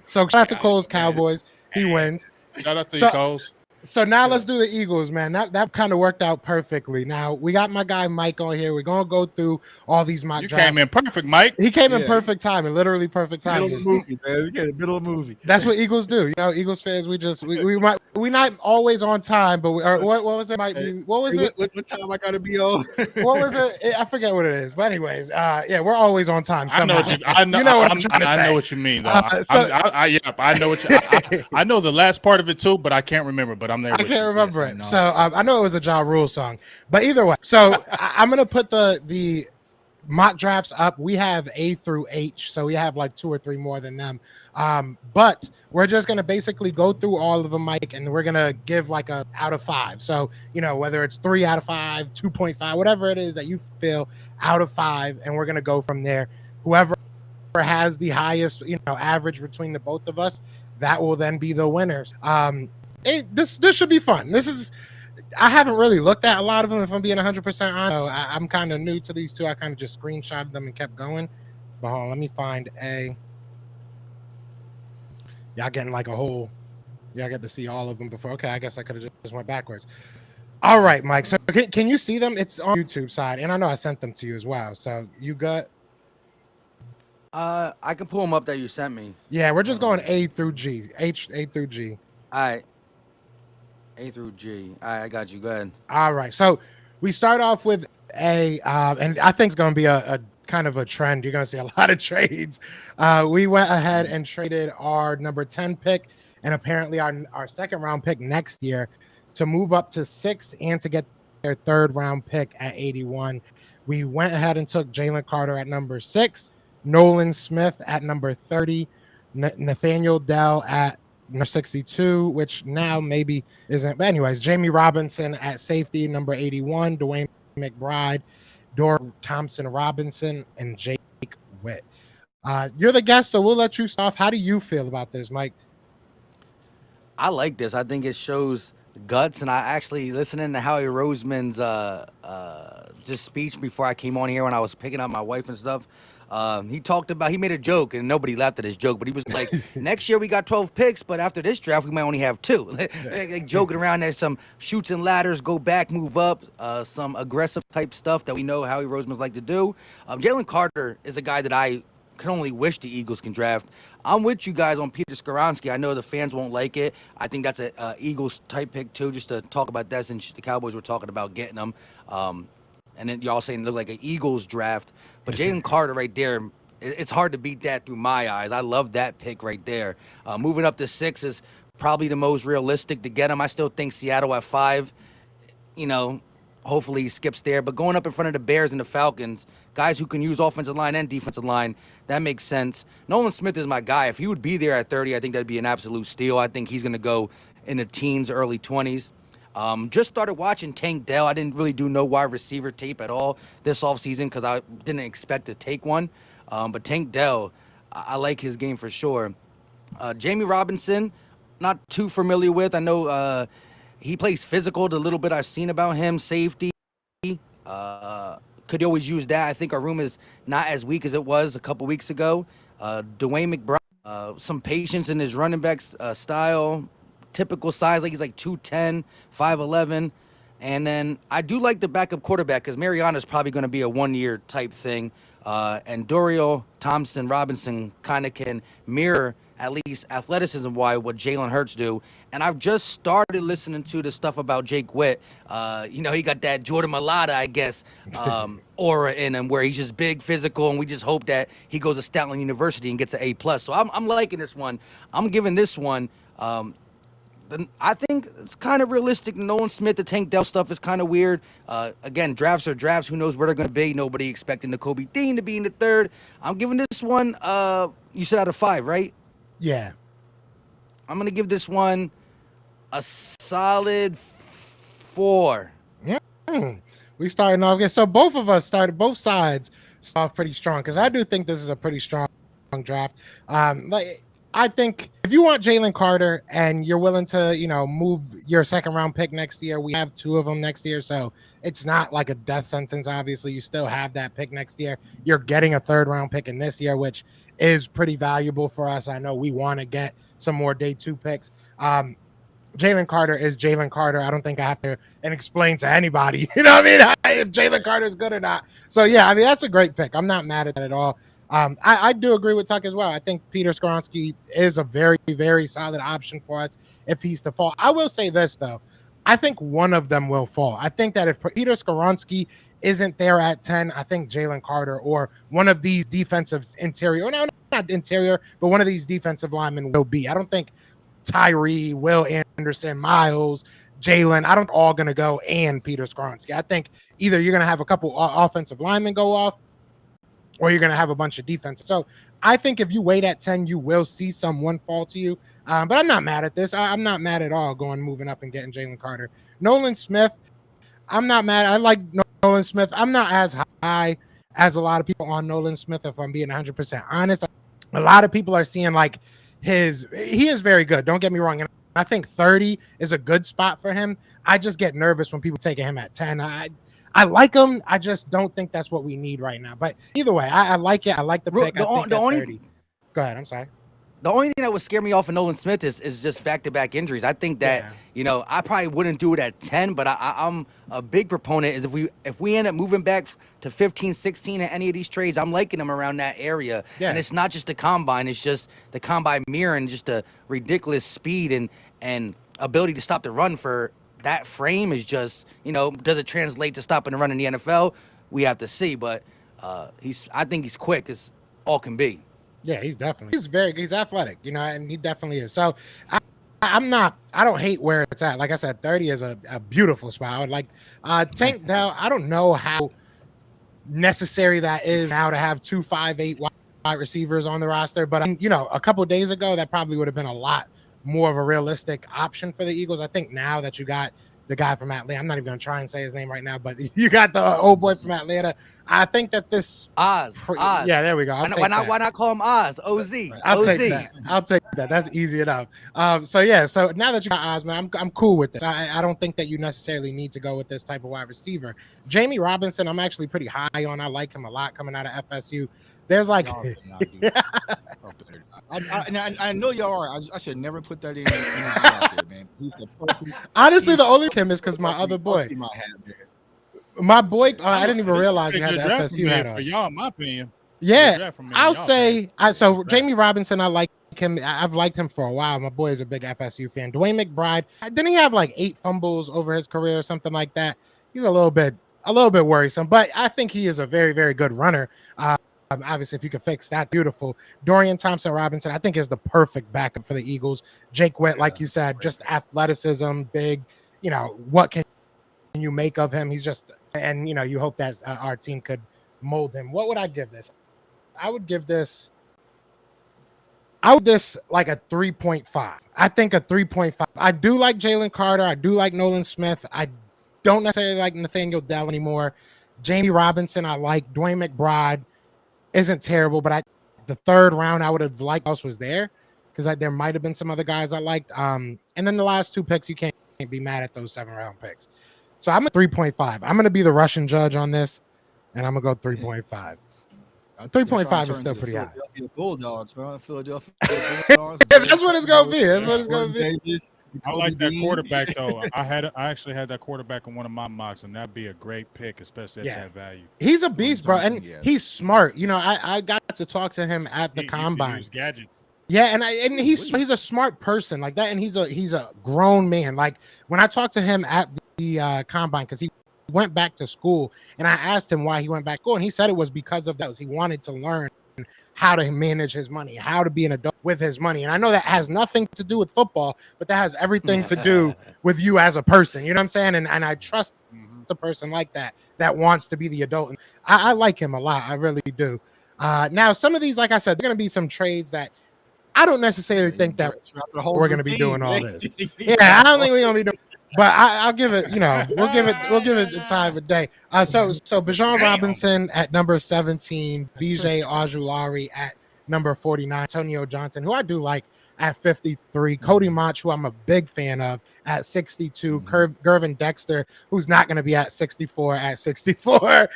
So shout out to Cole's Cowboys. He wins. Shout out to you, Coles. So now let's do the Eagles, man. That kind of worked out perfectly. Now we got my guy Mike on here. We're gonna go through all these mock drafts. You came in perfect, Mike. He came in perfect timing, literally perfect timing. Middle of the movie, man. We get a middle of the movie. That's what Eagles do. Eagles fans, we not always on time, but what was it? What was it? What time I gotta be on? What was it? I forget what it is. But anyways, we're always on time. Somehow. I know what I'm trying to say. I know what you mean, though. I know what you. I know the last part of it too, but I can't remember. But I'm there. I can't remember it. So I know it was a Ja Rule song, but either way. So I'm gonna put the mock drafts up. We have A through H, so we have like 2 or 3 more than them. But we're just gonna basically go through all of them, Mike, and we're gonna give like a out of 5. So whether it's 3 out of 5, 2.5, whatever it is that you feel out of 5, and we're gonna go from there. Whoever has the highest average between the both of us, that will then be the winners. This should be fun. I haven't really looked at a lot of them, if I'm being 100% honest. So I'm kind of new to these two. I kind of just screenshotted them and kept going. But hold on, let me find a. Y'all getting like a whole. Y'all get to see all of them before. Okay, I guess I could have just went backwards. All right, Mike. So can you see them? It's on YouTube side, and I know I sent them to you as well. So you got. I can pull them up that you sent me. Yeah, we're just going A through G. A through G. All right. A through G. All right, I got you. Go ahead. All right. So we start off with A, and I think it's going to be a kind of a trend. You're going to see a lot of trades. We went ahead and traded our number 10 pick and apparently our second round pick next year to move up to 6 and to get their third round pick at 81. We went ahead and took Jalen Carter at number 6, Nolan Smith at number 30, Nathaniel Dell at number 62, which now maybe isn't. But anyways, Jamie Robinson at safety, number 81, Dwayne McBride, Dor Thompson Robinson, and Jake Witt. You're the guest, so we'll let you start off. How do you feel about this, Mike? I like this. I think it shows guts, and I actually listening to Howie Roseman's just speech before I came on here when I was picking up my wife and stuff. He made a joke and nobody laughed at his joke, but he was like, next year we got 12 picks, but after this draft, we might only have 2. like joking around. There's some shoots and ladders, go back, move up, some aggressive type stuff that we know Howie Roseman's like to do. Jalen Carter is a guy that I can only wish the Eagles can draft. I'm with you guys on Peter Skoronski. I know the fans won't like it. I think that's a Eagles type pick too, just to talk about that since the Cowboys were talking about getting them. And then y'all saying it looked like an Eagles draft. But Jalen Carter right there, it's hard to beat that through my eyes. I love that pick right there. Moving up to 6 is probably the most realistic to get him. I still think Seattle at 5, hopefully he skips there. But going up in front of the Bears and the Falcons, guys who can use offensive line and defensive line, that makes sense. Nolan Smith is my guy. If he would be there at 30, I think that'd be an absolute steal. I think he's going to go in the teens, early 20s. Just started watching Tank Dell. I didn't really do no wide receiver tape at all this offseason because I didn't expect to take one. But Tank Dell, I like his game for sure. Jamie Robinson, not too familiar with. I know he plays physical, the little bit I've seen about him. Safety. Could always use that. I think our room is not as weak as it was a couple weeks ago. Dwayne McBride, some patience in his running back style. Typical size, like he's like 210, 5'11". And then I do like the backup quarterback because Mariana's probably going to be a 1-year type thing. And Dorial, Thompson, Robinson kind of can mirror, at least athleticism-wise, what Jalen Hurts do. And I've just started listening to the stuff about Jake Witt. He got that Jordan Mailata, I guess, aura in him where he's just big, physical, and we just hope that he goes to Stoutland University and gets an A+. So I'm liking this one. I'm giving this one I think it's kind of realistic. Nolan Smith, the Tank Dell stuff is kind of weird. Again, drafts are drafts. Who knows where they're going to be? Nobody expecting the Kobe Dean to be in the 3rd. I'm giving this one, you said out of 5, right? Yeah. I'm going to give this one a solid 4. We starting off good. So both sides start off pretty strong because I do think this is a pretty strong draft. I think if you want Jalen Carter and you're willing to, move your 2nd round pick next year, we have 2 of them next year. So it's not like a death sentence. Obviously, you still have that pick next year. You're getting a 3rd round pick in this year, which is pretty valuable for us. I know we want to get some more day 2 picks. Jalen Carter is Jalen Carter. I don't think I have to explain to anybody, if Jalen Carter is good or not. So, yeah, that's a great pick. I'm not mad at that at all. I do agree with Tuck as well. I think Peter Skoronski is a very, very solid option for us if he's to fall. I will say this, though. I think one of them will fall. I think that if Peter Skoronski isn't there at 10, I think Jalen Carter or one of these defensive interior, no, not interior, but one of these defensive linemen will be. I don't think Tyree, Will Anderson, Miles, Jalen, I don't all going to go and Peter Skoronski. I think either you're going to have a couple offensive linemen go off or you're going to have a bunch of defense. So I think if you wait at 10, you will see someone fall to you. But I'm not mad at this. I'm not mad at all moving up and getting Jalen Carter. Nolan Smith, I'm not mad. I like Nolan Smith. I'm not as high as a lot of people on Nolan Smith, if I'm being 100% honest. A lot of people are seeing he is very good. Don't get me wrong. And I think 30 is a good spot for him. I just get nervous when people taking him at 10. I like him. I just don't think that's what we need right now. But either way, I like it. I like the pick. I think 30. Go ahead. I'm sorry. The only thing that would scare me off of Nolan Smith is just back-to-back injuries. I think that, I probably wouldn't do it at 10, but I'm a big proponent is if we end up moving back to 15, 16 at any of these trades, I'm liking them around that area. Yeah. And it's not just the combine. It's just the combine mirroring just the ridiculous speed and ability to stop the run for that frame is just, does it translate to stopping the run in the NFL? We have to see, but I think he's quick as all can be. Yeah, he's athletic, and he definitely is. So I don't hate where it's at. Like I said, 30 is a beautiful spot. I would like Tank Dell. I don't know how necessary that is now to have 2 5'8" wide receivers on the roster, but a couple of days ago, that probably would have been a lot more of a realistic option for the Eagles. I think now that you got the guy from Atlanta, I'm not even going to try and say his name right now, but you got the old boy from Atlanta. I think that this Oz. Yeah, there we go. Why not call him Oz? OZ. I'll take that. That's easy enough. So now that you got Oz, man, I'm cool with this. I don't think that you necessarily need to go with this type of wide receiver. Jamie Robinson, I'm actually pretty high on. I like him a lot coming out of FSU. There's I know y'all are. I should never put that in there, man. Honestly, the only him is because my other boy. My boy, I didn't even realize he had the FSU hat on. For y'all, in my opinion. Yeah, I'll say. So Jamie Robinson, I like him. I've liked him for a while. My boy is a big FSU fan. Dwayne McBride, didn't he have 8 fumbles over his career or something like that? He's a little bit worrisome, but I think he is a very, very good runner. Obviously, if you could fix that, beautiful. Dorian Thompson-Robinson, I think, is the perfect backup for the Eagles. Jake Witt, like you said, just athleticism, big. What can you make of him? He's just, and you hope that our team could mold him. What would I give this? I would give this like a 3.5. I think a 3.5. I do like Jalen Carter. I do like Nolan Smith. I don't necessarily like Nathaniel Dell anymore. Jamie Robinson, I like. Dwayne McBride isn't terrible, but the 3rd round I would have liked else was there because there might have been some other guys I liked. And then the last 2 picks, you can't be mad at those 7th-round picks. So I'm at 3.5. I'm going to be the Russian judge on this, and I'm going to go 3.5. 3.5 is still pretty high. Philadelphia Bulldogs, huh? Philadelphia Bulldogs. That's what it's gonna be. That's what it's gonna be. I like that quarterback though. I actually had that quarterback in one of my mocks, and that'd be a great pick, especially at that value. He's a beast, bro, and he's smart. You know, I got to talk to him at the combine. Yeah, and he's a smart person like that, and he's a grown man. Like when I talked to him at the combine, because he went back to school, and I asked him why he went back to school, and he said it was because of those. He wanted to learn how to manage his money, how to be an adult with his money. And I know that has nothing to do with football, but that has everything to do with you as a person. You know what I'm saying? And I trust the person like that wants to be the adult. And I like him a lot. I really do. Now, some of these, like I said, there are going to be some trades that I don't necessarily think that we're going to be doing all this. Yeah, I don't think we're going to be doing. But I'll give it, you know, we'll give it the time of day. So Bijan Robinson at number 17, BJ Ojulari at number 49, Antonio Johnson, who I do like, at 53, Cody Mach, who I'm a big fan of, at 62, Gervin Dexter, who's not going to be at 64, at 64.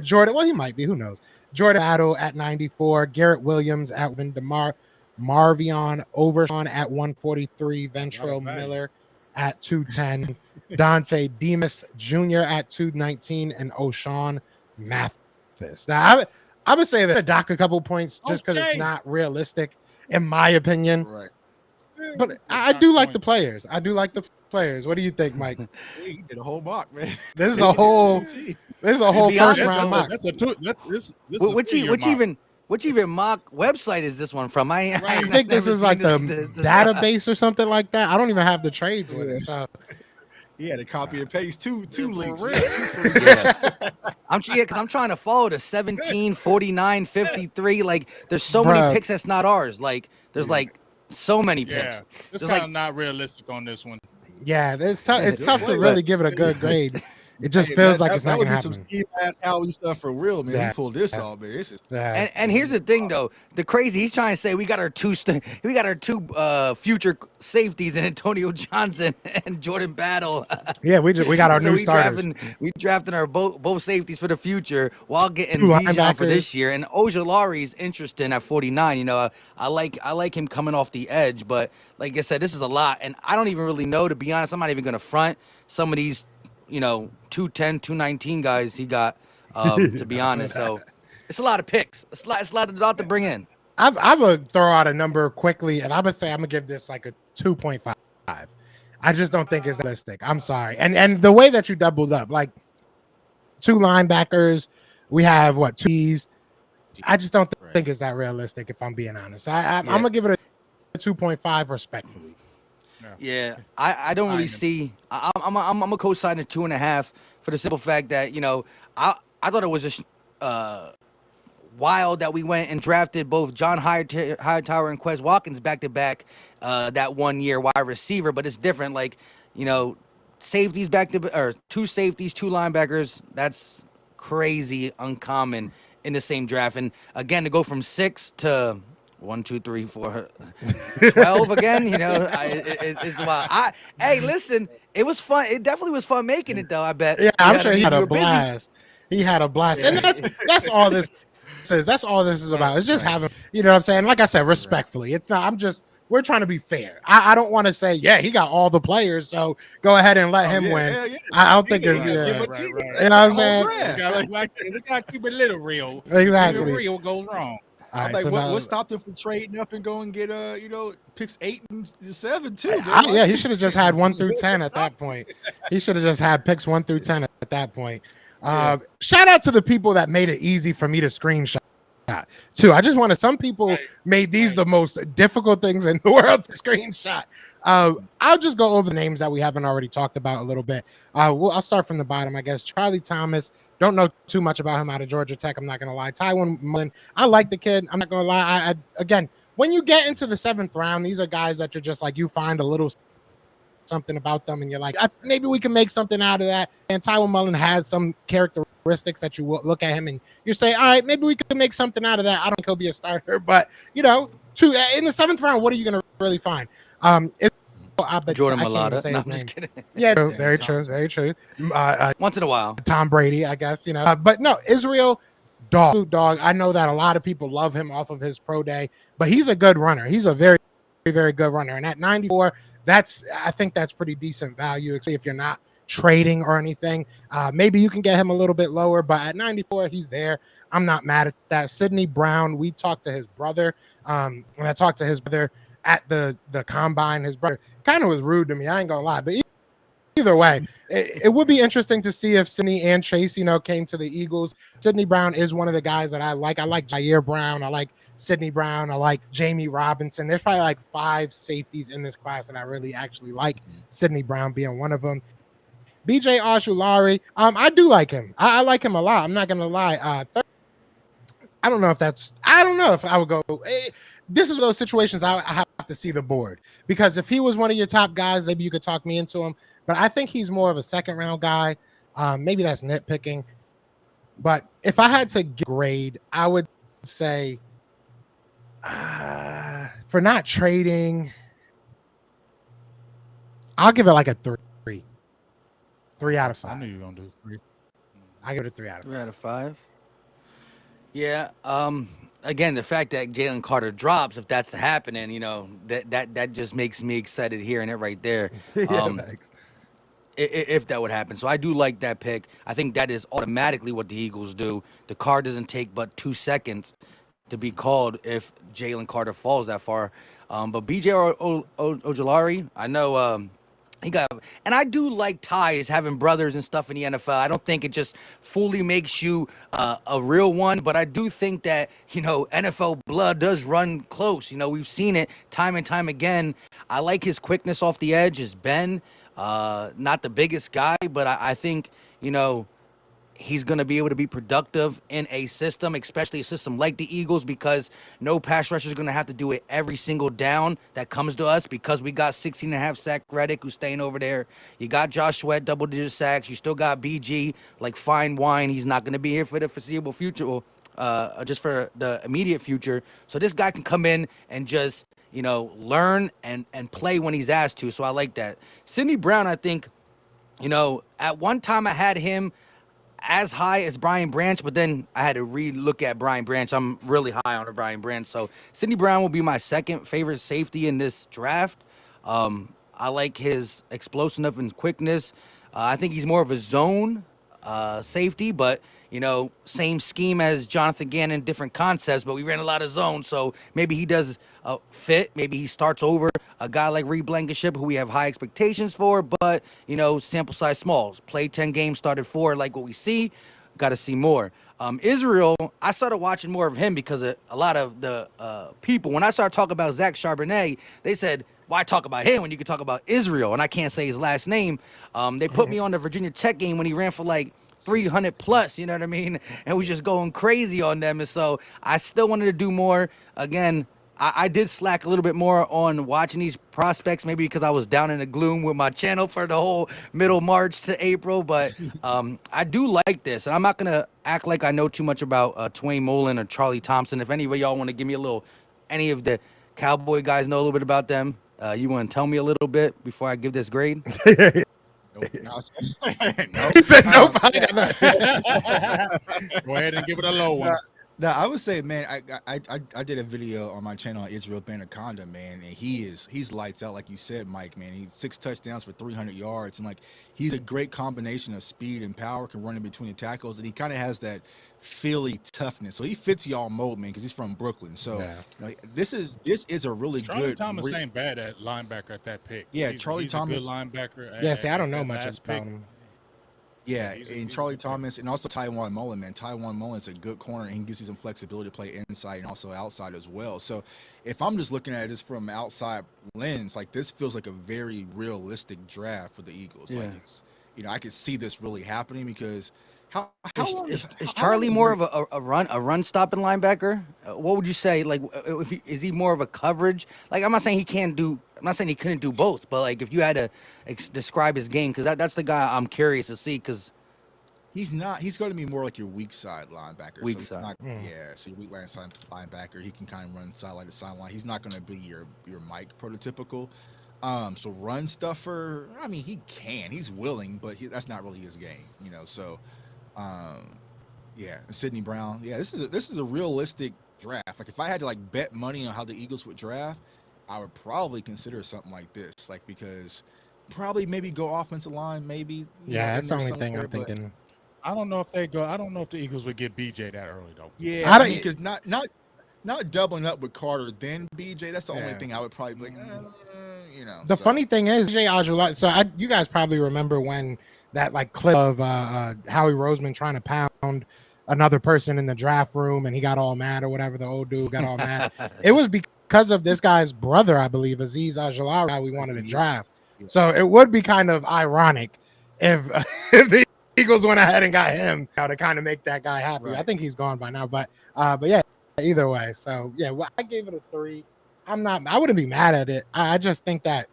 Jordan, well, he might be, who knows? Jordan Battle at 94, Garrett Williams at DeMar, Marvion Overshawn at 143, Ventrell Miller at 210, Dante Demas Jr. at 219, and O'Shawn Mathis. Now, I would say that I dock a couple points just because it's not realistic, in my opinion. Right. But I do like the players. I do like the players. What do you think, Mike? He did a whole mock, man. This is a whole first round mock. Which even mock website is this one from? I think this is like the database or something like that. I don't even have the trades with it. So he had to copy and paste two links. I'm trying to follow the 17, 49, 53. Like there's so many picks that's not ours. Like there's like so many picks. Yeah, it's kind of not realistic on this one. Yeah, it's tough. It's tough to really give it a good grade. It just feels like it's not going to happen. That would be some scheme-ass Howie stuff for real, man. He pulled this off, man. And here's the thing, though. The crazy, he's trying to say we got our two future safeties in Antonio Johnson and Jordan Battle. Yeah, we got our new starters. We drafted our both safeties for the future while getting Bijan for this year. And Ojulari's interesting at 49. You know, I like him coming off the edge, but like I said, this is a lot, and I don't even really know, to be honest. I'm not even going to front some of these, 210, 219 guys he got, to be honest. So it's a lot of picks. It's a lot to bring in. I would throw out a number quickly, and I would say I'm going to give this like a 2.5. I just don't think it's realistic. I'm sorry. And the way that you doubled up, like two linebackers, we have two E's. I just don't think it's that realistic, if I'm being honest. I'm going to give it a 2.5 respectfully. Yeah, I don't really see. I'm a co-sign at 2.5 for the simple fact that I thought it was just wild that we went and drafted both John Hightower and Quez Watkins back to back that 1 year wide receiver, but it's different. Like safeties back to or two safeties, two linebackers. That's crazy uncommon in the same draft. And again, to go from 6 to 1, 2, 3, 4, 12 again, it's wild. Hey, listen, it was fun. It definitely was fun making it, though. I bet. Yeah, I'm sure he had a blast. He had a blast, and that's all this says. That's all this is about. It's just having, you know what I'm saying? Like I said, respectfully, it's not. We're trying to be fair. I don't want to say, he got all the players, so go ahead and let him win. Yeah. I don't think it's, you know what I'm saying? We got to keep it a little real. Exactly. The real goes wrong. I'm like, what stopped him from trading up and go and get picks 8 and 7 too? He should have just had 1 through 10 at that point. He should have just had picks 1 through 10 at that point. Shout out to the people that made it easy for me to screenshot too. I just wanted, some people made these the most difficult things in the world to screenshot. I'll just go over the names that we haven't already talked about a little bit. I'll start from the bottom, I guess. Charlie Thomas. Don't know too much about him out of Georgia Tech. I'm not going to lie. Tywin Mullen. I like the kid. I'm not going to lie. Again, when you get into the 7th round, these are guys that you're just like, you find a little something about them and you're like, maybe we can make something out of that. And Tywin Mullen has some characteristics that you will look at him and you say, all right, maybe we can make something out of that. I don't think he'll be a starter, but in the 7th round, what are you going to really find? Jordan Mailata. Say his name. Yeah, very true. Once in a while. Tom Brady, I guess, but no, Israel dog. I know that a lot of people love him off of his pro day, but he's a good runner. He's a very, very good runner. And at 94, I think that's pretty decent value, especially if you're not trading or anything. Maybe you can get him a little bit lower, but at 94, he's there. I'm not mad at that. Sidney Brown, we talked to his brother. When I talked to his brother at the combine, his brother kind of was rude to me. I ain't gonna lie, but either way, it would be interesting to see if Sidney and Chase, came to the Eagles. Sidney Brown is one of the guys that I like. I like Jair Brown. I like Sidney Brown. I like Jamie Robinson. There's probably like 5 safeties in this class, and I really actually like Sidney Brown being one of them. BJ Ojulari, I do like him. I like him a lot. I'm not gonna lie. I don't know if I would go. This is those situations I have to see the board, because if he was one of your top guys, maybe you could talk me into him. But I think he's more of a second round guy. Maybe that's nitpicking. But if I had to grade, I would say for not trading, I'll give it like a 3. 3 out of 5. I knew you were gonna do 3. I give it a 3 out of 5. 3 out of 5. Yeah. Again, the fact that Jalen Carter drops, if that's happening, that just makes me excited hearing it right there. Thanks. If that would happen. So I do like that pick. I think that is automatically what the Eagles do. The card doesn't take but 2 seconds to be called if Jalen Carter falls that far. But BJ Ojulari, I know he got, and I do like ties, having brothers and stuff in the NFL. I don't think it just fully makes you a real one, but I do think that, NFL blood does run close. We've seen it time and time again. I like his quickness off the edge, his bend. Not the biggest guy, but I think, he's going to be able to be productive in a system, especially a system like the Eagles, because no pass rusher is going to have to do it every single down that comes to us, because we got 16.5 sack Reddick who's staying over there. You got Josh Sweat, double-digit sacks. You still got BG, like fine wine. He's not going to be here for the foreseeable future, just for the immediate future. So this guy can come in and just, learn and play when he's asked to. So I like that. Sidney Brown, I think, at one time I had him as high as Brian Branch, but then I had to re-look at Brian Branch. I'm really high on Brian Branch. So Sidney Brown will be my second favorite safety in this draft. I like his explosiveness and quickness. I think he's more of a zone safety, but, same scheme as Jonathan Gannon, different concepts, but we ran a lot of zones. So maybe he does fit. Maybe he starts over a guy like Reed Blankenship, who we have high expectations for, but, sample size small. Played 10 games, started 4, like what we see. Got to see more. Israel, I started watching more of him because a lot of the people, when I started talking about Zach Charbonnet, they said, why talk about him when you can talk about Israel? And I can't say his last name. They put me on the Virginia Tech game when he ran for like 300 plus, you know what I mean? And we just going crazy on them. And so I still wanted to do more. Again, I did slack a little bit more on watching these prospects, maybe because I was down in the gloom with my channel for the whole middle March to April. But I do like this. And I'm not going to act like I know too much about Twain Mullen or Charlie Thompson. If any of y'all want to give me any of the Cowboy guys know a little bit about them, you want to tell me a little bit before I give this grade? Nope. He said nope. Go ahead and give it a low one. No, I would say, man, I did a video on my channel on Israel Banaconda, man, and he's lights out, like you said, Mike, man. He's 6 touchdowns for 300 yards, and he's a great combination of speed and power, can run in between the tackles, and he kind of has that Philly toughness. So he fits y'all mold, man, because he's from Brooklyn. So this is a really Charlie good. Thomas ain't bad at linebacker at that pick. Yeah, Charlie Thomas, a good linebacker. Yeah, see, I don't know much about him. Yeah, and Charlie Thomas and also Tywone Mullen, man. Tywone Mullen's a good corner, and he gives you some flexibility to play inside and also outside as well. So if I'm just looking at this from an outside lens, this feels like a very realistic draft for the Eagles. Yeah. I could see this really happening because is Charlie more of a run stopping linebacker? What would you say? Is he more of a coverage? I'm not saying he can't do. I'm not saying he couldn't do both, but if you had to describe his game, because that's the guy I'm curious to see. Because he's not. He's going to be more like your weak side linebacker. Weak side. Yeah, so your weak side linebacker. He can kind of run sideline to sideline. He's not going to be your Mike prototypical. So run stuffer. I mean, he can. He's willing, but that's not really his game. So. Yeah, and Sidney Brown. Yeah, this is a realistic draft. Like if I had to like bet money on how the Eagles would draft, I would probably consider something like this. Like because probably maybe go offensive line, maybe. Yeah, that's the only thing I'm thinking. I don't know if they go. I don't know if the Eagles would get BJ that early though. Yeah, I mean, because not doubling up with Carter then BJ. That's the only thing I would probably be like, The funny thing is, BJ Ojulari. So you guys probably remember when that like clip of Howie Roseman trying to pound another person in the draft room, and he got all mad or whatever. The old dude got all mad. It was because of this guy's brother, I believe, Azeez Ojulari, how we wanted to draft. Yeah. So it would be kind of ironic if the Eagles went ahead and got him to kind of make that guy happy. Right. I think he's gone by now, but yeah, either way. So yeah, well, I gave it a 3. I wouldn't be mad at it. I just think that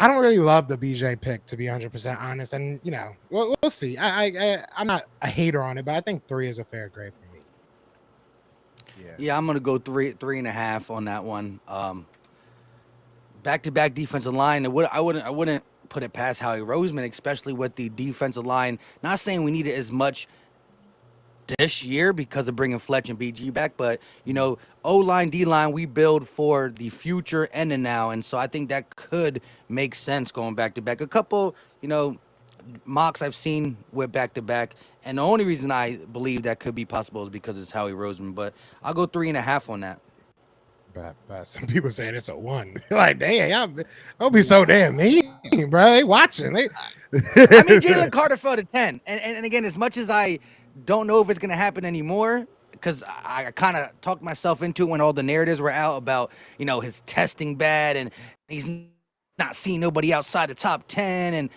I don't really love the BJ pick, to be 100% honest. And we'll see. I'm not a hater on it, but I think 3 is a fair grade for me. Yeah, I'm gonna go 3.5 on that one. Back-to-back defensive line. I wouldn't put it past Howie Roseman, especially with the defensive line. Not saying we need it as much this year because of bringing Fletch and BG back, but O-line, D-line, we build for the future and the now, and so I think that could make sense going back to back. A couple, mocks I've seen with back to back, and the only reason I believe that could be possible is because it's Howie Roseman. But I'll go 3.5 on that. But some people saying it's a 1. Like, damn, don't be so damn mean, bro. They watching. I mean, Jalen Carter fell to 10, and again, as much as I don't know if it's going to happen anymore, because I kind of talked myself into it when all the narratives were out about, his testing bad and he's not seeing nobody outside the top 10. And,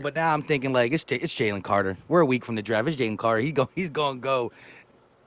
but now I'm thinking like, it's Jalen Carter. We're a week from the draft. It's Jalen Carter. He's going to go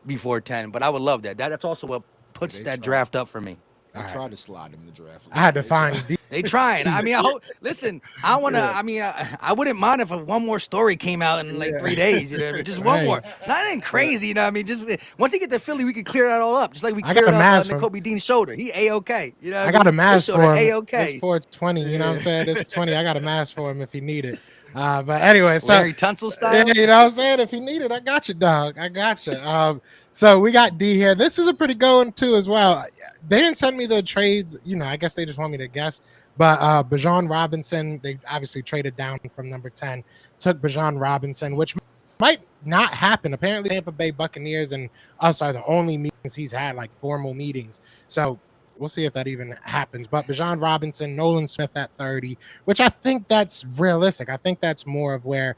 before 10. But I would love that. That's also what puts that draft up for me. I tried to slide him in the draft. I had to find. They trying. I mean, listen. I want to. I mean, I wouldn't mind if one more story came out in like 3 days. Just one more. Nothing crazy. I mean, just once he get to Philly, we can clear that all up. Just like we cleared up Kobe Dean's shoulder. He A-okay. I got a mask for him. A-okay. It's 420. You know what I'm saying? It's 20. I got a mask for him if he needed. But anyway, so Larry Tunsil style. You know what I'm saying? If he needed, I got you, dog. I got you. So we got D here. This is a pretty good one too as well. They didn't send me the trades. I guess they just want me to guess. But Bijan Robinson, they obviously traded down from number 10, took Bijan Robinson, which might not happen. Apparently, Tampa Bay Buccaneers and us are the only meetings he's had, like formal meetings. So we'll see if that even happens. But Bijan Robinson, Nolan Smith at 30, which I think that's realistic. I think that's more of where,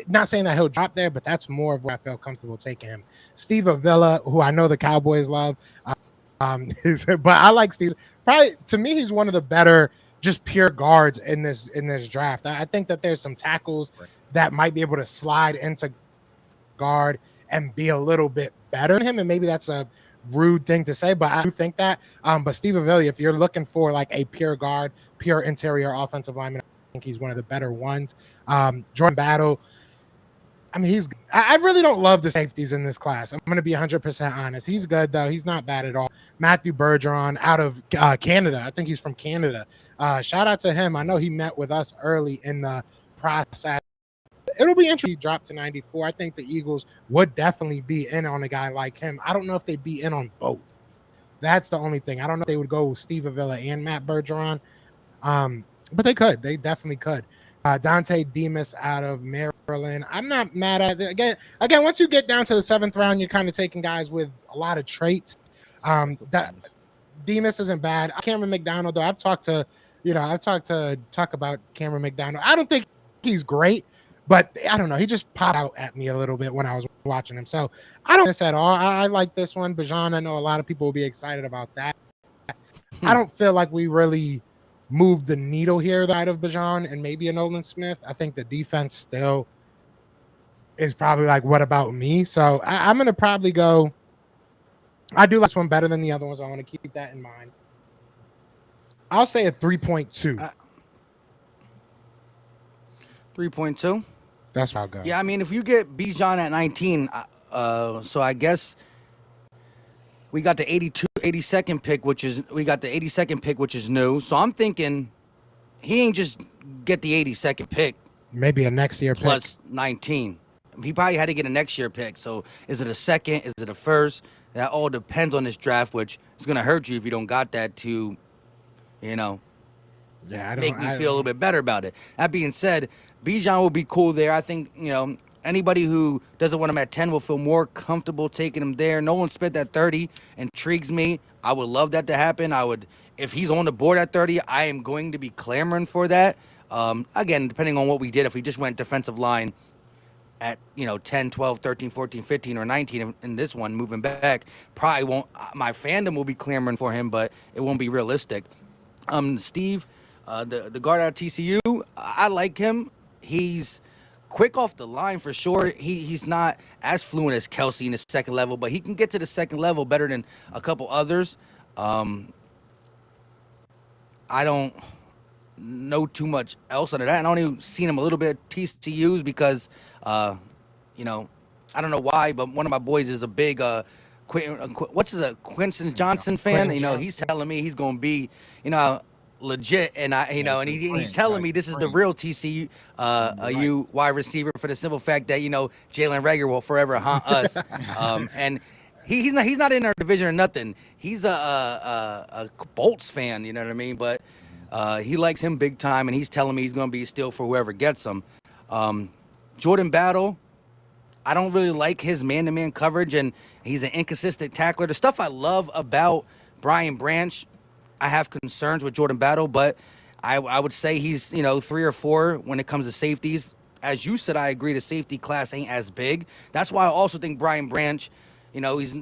not saying that he'll drop there, but that's more of where I feel comfortable taking him. Steve Avila, who I know the Cowboys love, but I like Steve. Probably to me, he's one of the better just pure guards in this draft. I think that there's some tackles that might be able to slide into guard and be a little bit better than him, and maybe that's a rude thing to say, but I do think that. But Steve Avila, if you're looking for like a pure guard, pure interior offensive lineman, I think he's one of the better ones. Jordan Battle, I mean, I really don't love the safeties in this class. I'm going to be 100% honest. He's good, though. He's not bad at all. Matthew Bergeron out of Canada. I think he's from Canada. Shout out to him. I know he met with us early in the process. It'll be interesting. He dropped to 94. I think the Eagles would definitely be in on a guy like him. I don't know if they'd be in on both. That's the only thing. I don't know if they would go with Steve Avila and Matt Bergeron. But they could. They definitely could. Dante Demas out of Maryland. I'm not mad at it. Again, once you get down to the 7th round, you're kind of taking guys with a lot of traits. That Demas isn't bad. Cameron McDonald, though, I've talked to Tuck about Cameron McDonald. I don't think he's great, but I don't know. He just popped out at me a little bit when I was watching him. So I don't miss at all. I like this one. Bijan, I know a lot of people will be excited about that. I don't feel like we really moved the needle here out of Bijan and maybe a Nolan Smith. I think the defense still is probably like, what about me? So I'm going to probably go. I do like this one better than the other ones. So I want to keep that in mind. I'll say a 3.2. 3.2? That's how I'll go. Yeah, I mean, if you get Bijan at 19, so I guess we got the 82nd pick, which is new. So I'm thinking he ain't just get the 82nd pick. Maybe a next year plus pick. 19. he probably had to get a next year pick. So is it a second? Is it a first? That all depends on this draft, which is going to hurt you if you don't got that to, you know, make me feel a little bit better about it. That being said, Bijan will be cool there. I think, you know, anybody who doesn't want him at 10 will feel more comfortable taking him there. No one spent that 30. Intrigues me. I would love that to happen. If he's on the board at 30, I am going to be clamoring for that. Again, depending on what we did, if we just went defensive line at, you know, 10, 12, 13, 14, 15, or 19 in this one, moving back, probably won't. My fandom will be clamoring for him, but it won't be realistic. Steve, the guard out of TCU, I like him. He's quick off the line for sure. He's not as fluent as Kelsey in the second level, but he can get to the second level better than a couple others. I don't know too much else on that. I only seen him a little bit at TCU's because, you know, I don't know why, but one of my boys is a big Quentin Johnson fan. You know, he's telling me he's going to be, you know, legit, and he's telling me this is the real TCU wide receiver for the simple fact that, you know, Jalen Reagor will forever haunt us. And he's not in our division or nothing. He's a Bolts fan, you know what I mean? But he likes him big time, and he's telling me he's going to be a steal for whoever gets him. Jordan Battle, I don't really like his man-to-man coverage, and he's an inconsistent tackler. The stuff I love about Brian Branch, I have concerns with Jordan Battle, but I would say he's, you know, 3 or 4 when it comes to safeties. As you said, I agree the safety class ain't as big. That's why I also think Brian Branch, you know, is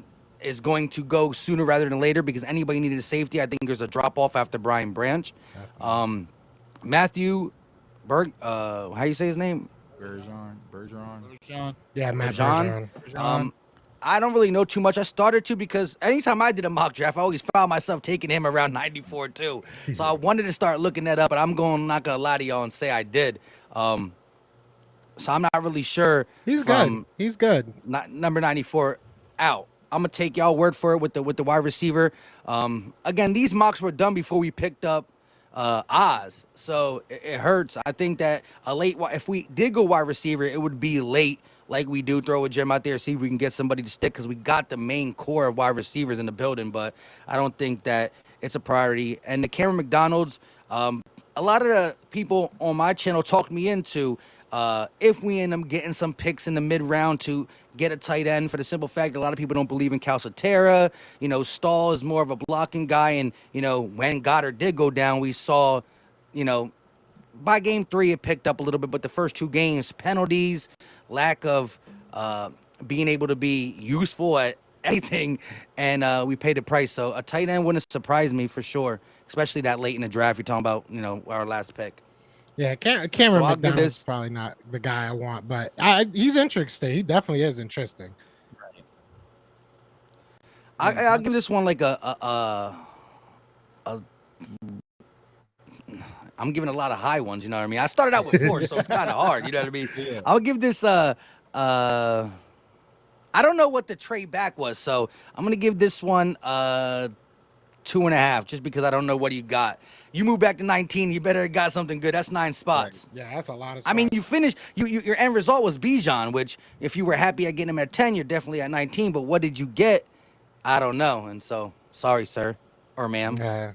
going to go sooner rather than later, because anybody needed a safety. I think there's a drop-off after Brian Branch. Matthew Berg, how you say his name? Bergeron. Yeah, Matt Bergeron. I don't really know too much. I started to because anytime I did a mock draft, I always found myself taking him around 94 too. So I wanted to start looking that up, but I'm not gonna lie to y'all and say I did. So I'm not really sure. He's good. He's good. Number 94 out. I'm gonna take y'all word for it with the wide receiver. Again, these mocks were done before we picked up Oz, so it hurts. I think that if we did go wide receiver, it would be late, like we do. Throw a gem out there, see if we can get somebody to stick, because we got the main core of wide receivers in the building. But I don't think that it's a priority. And the Cameron McDonald's, a lot of the people on my channel talked me into if we end up getting some picks in the mid-round to get a tight end, for the simple fact that a lot of people don't believe in Calcaterra. You know, Stahl is more of a blocking guy, and, you know, when Goddard did go down, we saw, you know, by game 3 it picked up a little bit, but the first 2 games, penalties, lack of being able to be useful at anything, and we paid the price. So a tight end wouldn't surprise me for sure, especially that late in the draft. You're talking about, you know, our last pick. Yeah, Cameron McDonald's probably not the guy I want, but he's interesting. He definitely is interesting. I'll give this one like I'm giving a lot of high ones, you know what I mean? I started out with 4, so it's kind of hard, you know what I mean? Yeah. I'll give this I don't know what the trade back was, so I'm gonna give this one 2.5, just because I don't know what you got. You move back to 19, you better have got something good. That's 9 spots. Right. Yeah, that's a lot of spots. I mean, you finished, your end result was Bijan, which if you were happy at getting him at 10, you're definitely at 19. But what did you get? I don't know. And so, sorry, sir or ma'am. Yeah.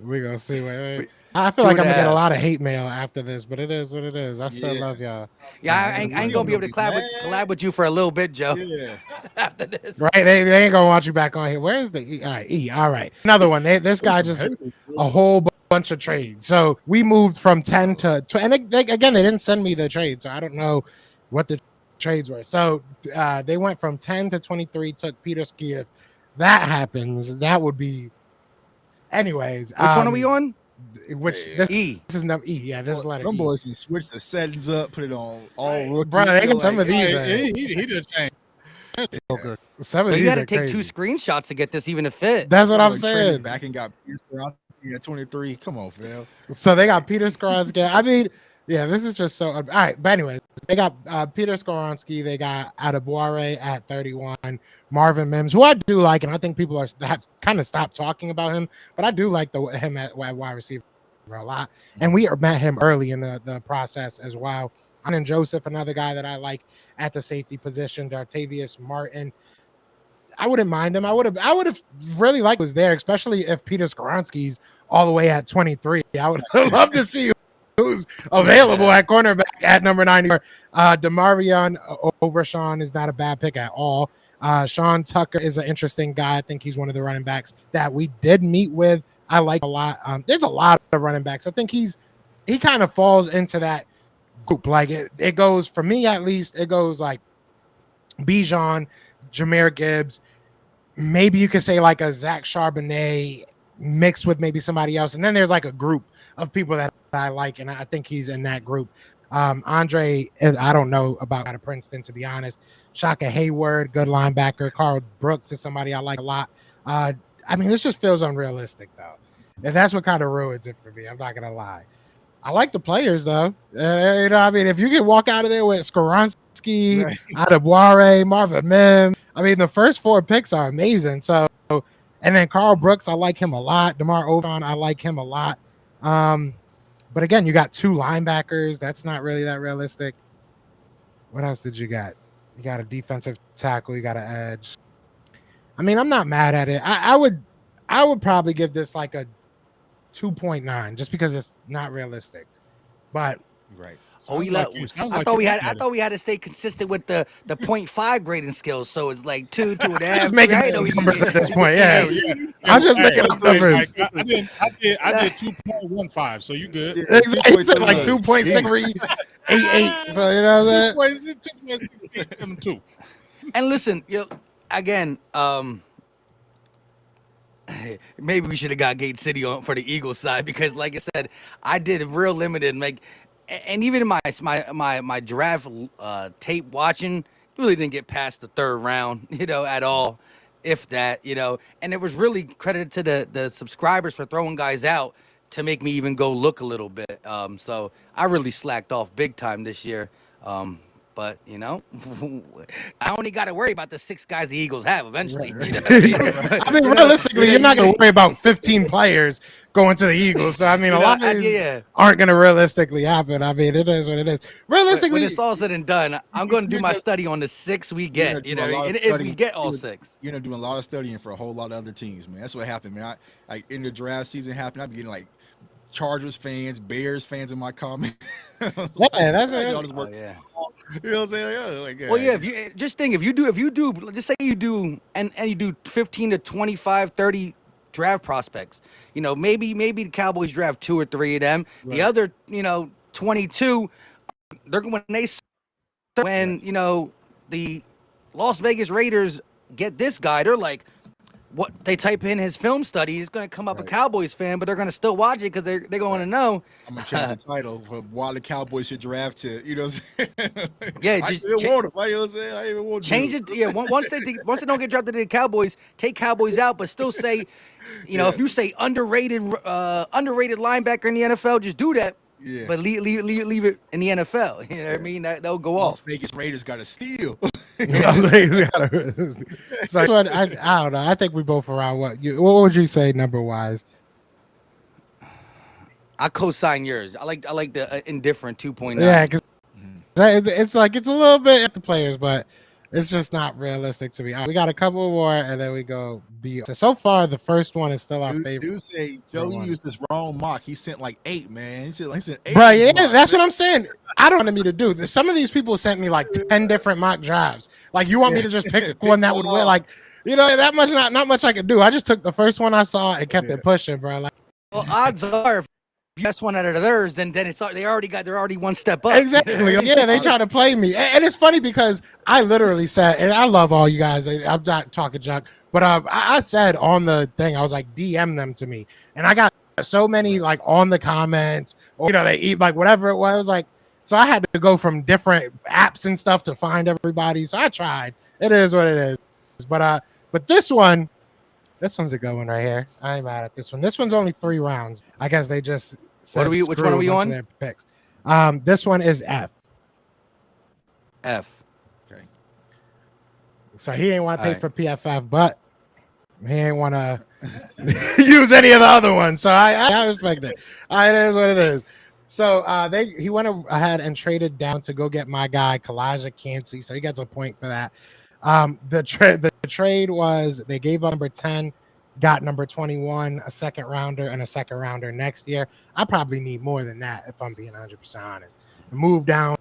We're going to see. I feel like I'm going to get a lot of hate mail after this, but it is what it is. I still love y'all. Yeah, I ain't going to be able to collab with you for a little bit, Joe. Yeah. After this. Right? They ain't going to want you back on here. Where's the E? All right, E. All right. Another one. This guy just a whole bunch of trades. So we moved from 10 to 20. And again, they didn't send me the trade, so I don't know what the trades were. So they went from 10 to 23, took Peter Ski. If that happens, that would be... Anyways. Which one are we on? E. This is number E. Yeah, this is letter Them E. boys can switch the settings up, put it on all rookie. Bro, they can some of these. He just changed. Some of you these got to are take crazy. 2 screenshots to get this even to fit. That's what I'm saying. Back and got Peter Skoronsky at 23. Come on, Phil. So they got Peter Skoronsky. I mean, yeah, this is just so. All right, but anyways, they got Peter Skoronsky. They got Adeboire at 31. Marvin Mims, who I do like, and I think people have kind of stopped talking about him, but I do like him at wide receiver a lot. And we met him early in the process as well. And Joseph, another guy that I like at the safety position, Dartavius Martin. I wouldn't mind him. I would have really liked was there, especially if Peter Skoronski's all the way at 23. I would love to see who's available at cornerback at number 94. Demarion Overshawn is not a bad pick at all. Sean Tucker is an interesting guy. I think he's one of the running backs that we did meet with. I like a lot. There's a lot of running backs. I think he kind of falls into that group. Like it goes, for me at least, it goes like Bijan, Jahmyr Gibbs, maybe you could say like a Zach Charbonnet mixed with maybe somebody else. And then there's like a group of people that I like, and I think he's in that group. Andre, I don't know about out of Princeton, to be honest. Shaka Hayward, good linebacker. Carl Brooks is somebody I like a lot. I mean, this just feels unrealistic, though. And that's what kind of ruins it for me. I'm not going to lie. I like the players, though. I mean, if you can walk out of there with Skoronski, Adebawore, Marvin Mims, I mean, the first 4 picks are amazing. So, and then Carl Brooks, I like him a lot. DeMar Ovon, I like him a lot. But again, you got 2 linebackers. That's not really that realistic. What else did you got? You got a defensive tackle. You got an edge. I mean, I'm not mad at it. I would probably give this like a 2.9 just because it's not realistic. But right. I thought we had to stay consistent with the 0.5 grading scales. So it's like 2, 2.5. Just making numbers at this point. Yeah. I'm just making up numbers. I did 2.15. So you good? Exactly. He said like 2.6388. So you know what I'm saying? 2.672. And listen, again, maybe we should have got Gate City on for the Eagles side because, like I said, I did real limited. And even in my draft tape watching, really didn't get past the 3rd round, at all, if that, And it was really credited to the subscribers for throwing guys out to make me even go look a little bit. So I really slacked off big time this year. But, I only got to worry about the 6 guys the Eagles have eventually. I mean, realistically, you're not going to worry about 15 players going to the Eagles. So, I mean, a lot of these aren't going to realistically happen. I mean, it is what it is. Realistically, when it's all said and done, I'm going to do my study on the 6 we get, if we get all 6. You're doing a lot of studying for a whole lot of other teams, man. That's what happened, man. In the draft season happened, I'd be getting like Chargers fans, Bears fans in my comment. That's it. All this work. Yeah. You know what I'm saying? Well, yeah. If you just think, if you do, just say you do, and you do 15 to 25, 30 draft prospects. Maybe the Cowboys draft 2 or 3 of them. Right. The other, 22, they're when the Las Vegas Raiders get this guy, they're like, what they type in his film study, it's going to come up a Cowboys fan, but they're going to still watch it because they're going to know. I'm going to change the title for why the Cowboys should draft to, just I even want change it. Yeah, once they don't get drafted to the Cowboys, take Cowboys out, but still say, if you say underrated linebacker in the NFL, just do that. Yeah. But leave it in the NFL. You know what I mean? They'll go off. Las Vegas Raiders got to steal. So I don't know. I think we both around what would you say number wise? I co-sign yours. I like the indifferent 2.9. Yeah, because it's like it's a little bit at the players, but it's just not realistic to me. We got a couple more, and then we go B. So far, the first one is still our favorite. Dude say Joey used this wrong mock. He sent like 8, man. He sent 8. Bro, yeah, that's what I'm saying. I don't want me to do this. Some of these people sent me like 10 different mock drafts. Like, you want me to just pick one that would win? Like, that much not much I could do. I just took the first one I saw and kept it pushing, bro. Like, well, odds are, if you guess one out of theirs, then they're already one step up. Exactly. Yeah, they try to play me, and it's funny because I literally said, and I love all you guys. I'm not talking junk, but I said on the thing, I was like, DM them to me, and I got so many like on the comments, or they eat like whatever it was, like. So I had to go from different apps and stuff to find everybody. So I tried. It is what it is. But this one's a good one right here. I ain't mad at this one. This one's only 3 rounds. I guess they just said which one are we on? Their picks. This one is F. Okay. So he didn't want to pay for PFF, but He ain't want to use any of the other ones. So I respect it. It is what it is. So he went ahead and traded down to go get my guy Kalijah Cansey. So he gets a point for that. The trade was they gave up number 10, got number 21, a second rounder, and a second rounder next year. I probably need more than that if I'm being 100% honest. Move down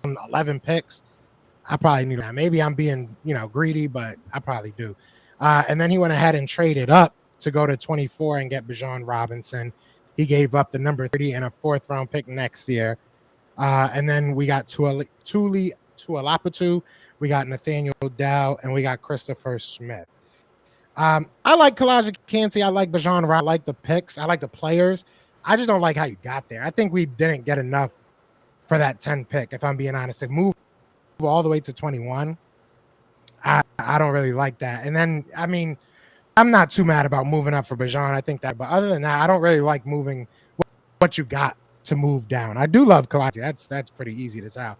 11 picks. I probably need that. Maybe I'm being greedy, but I probably do. And then he went ahead and traded up to go to 24 and get Bijan Robinson. He gave up the number 30 and a 4th round pick next year. And then we got Tuilapatu, we got Nathaniel Dow, and we got Christopher Smith. I like Kalijah Cansey. I like Bijan. I like the picks. I like the players. I just don't like how you got there. I think we didn't get enough for that 10 pick, if I'm being honest. To move all the way to 21, I don't really like that. And then, I mean, I'm not too mad about moving up for Bijan. I think that, but other than that, I don't really like moving what you got to move down. I do love Kalijah. That's pretty easy to sell.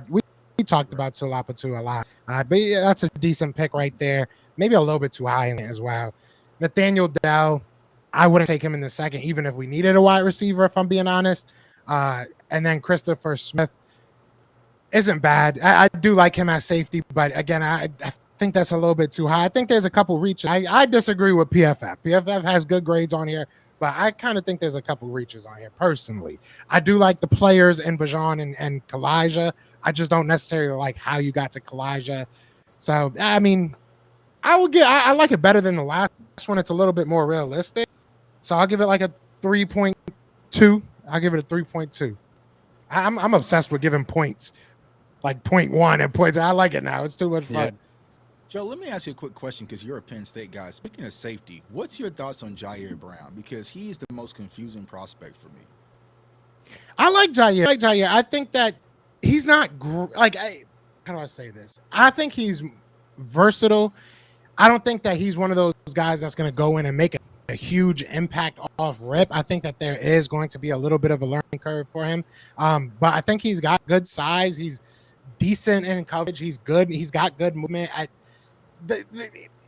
We talked about Tuilapatu a lot, but yeah, that's a decent pick right there. Maybe a little bit too high in it as well. Nathaniel Dell, I wouldn't take him in the second, even if we needed a wide receiver, if I'm being honest. And then Christopher Smith isn't bad. I do like him as safety, but again, I think that's a little bit too high. I think there's a couple reaches. I disagree with PFF. PFF has good grades on here, but I kind of think there's a couple reaches on here personally. I do like the players in Bijan and Kalijah. I just don't necessarily like how you got to Kalijah. So, I mean, I like it better than the last one. It's a little bit more realistic. So I'll give it like a 3.2. I'll give it a 3.2. I'm obsessed with giving points, like 0.1 and points. I like it now. It's too much fun. Yeah. Joe, let me ask you a quick question because you're a Penn State guy. Speaking of safety, what's your thoughts on Jair Brown? Because he's the most confusing prospect for me. I like Jair. I think that he's not how do I say this? I think he's versatile. I don't think that he's one of those guys that's going to go in and make a huge impact off rip. I think that there is going to be a little bit of a learning curve for him. But I think he's got good size. He's decent in coverage. He's good. He's got good movement.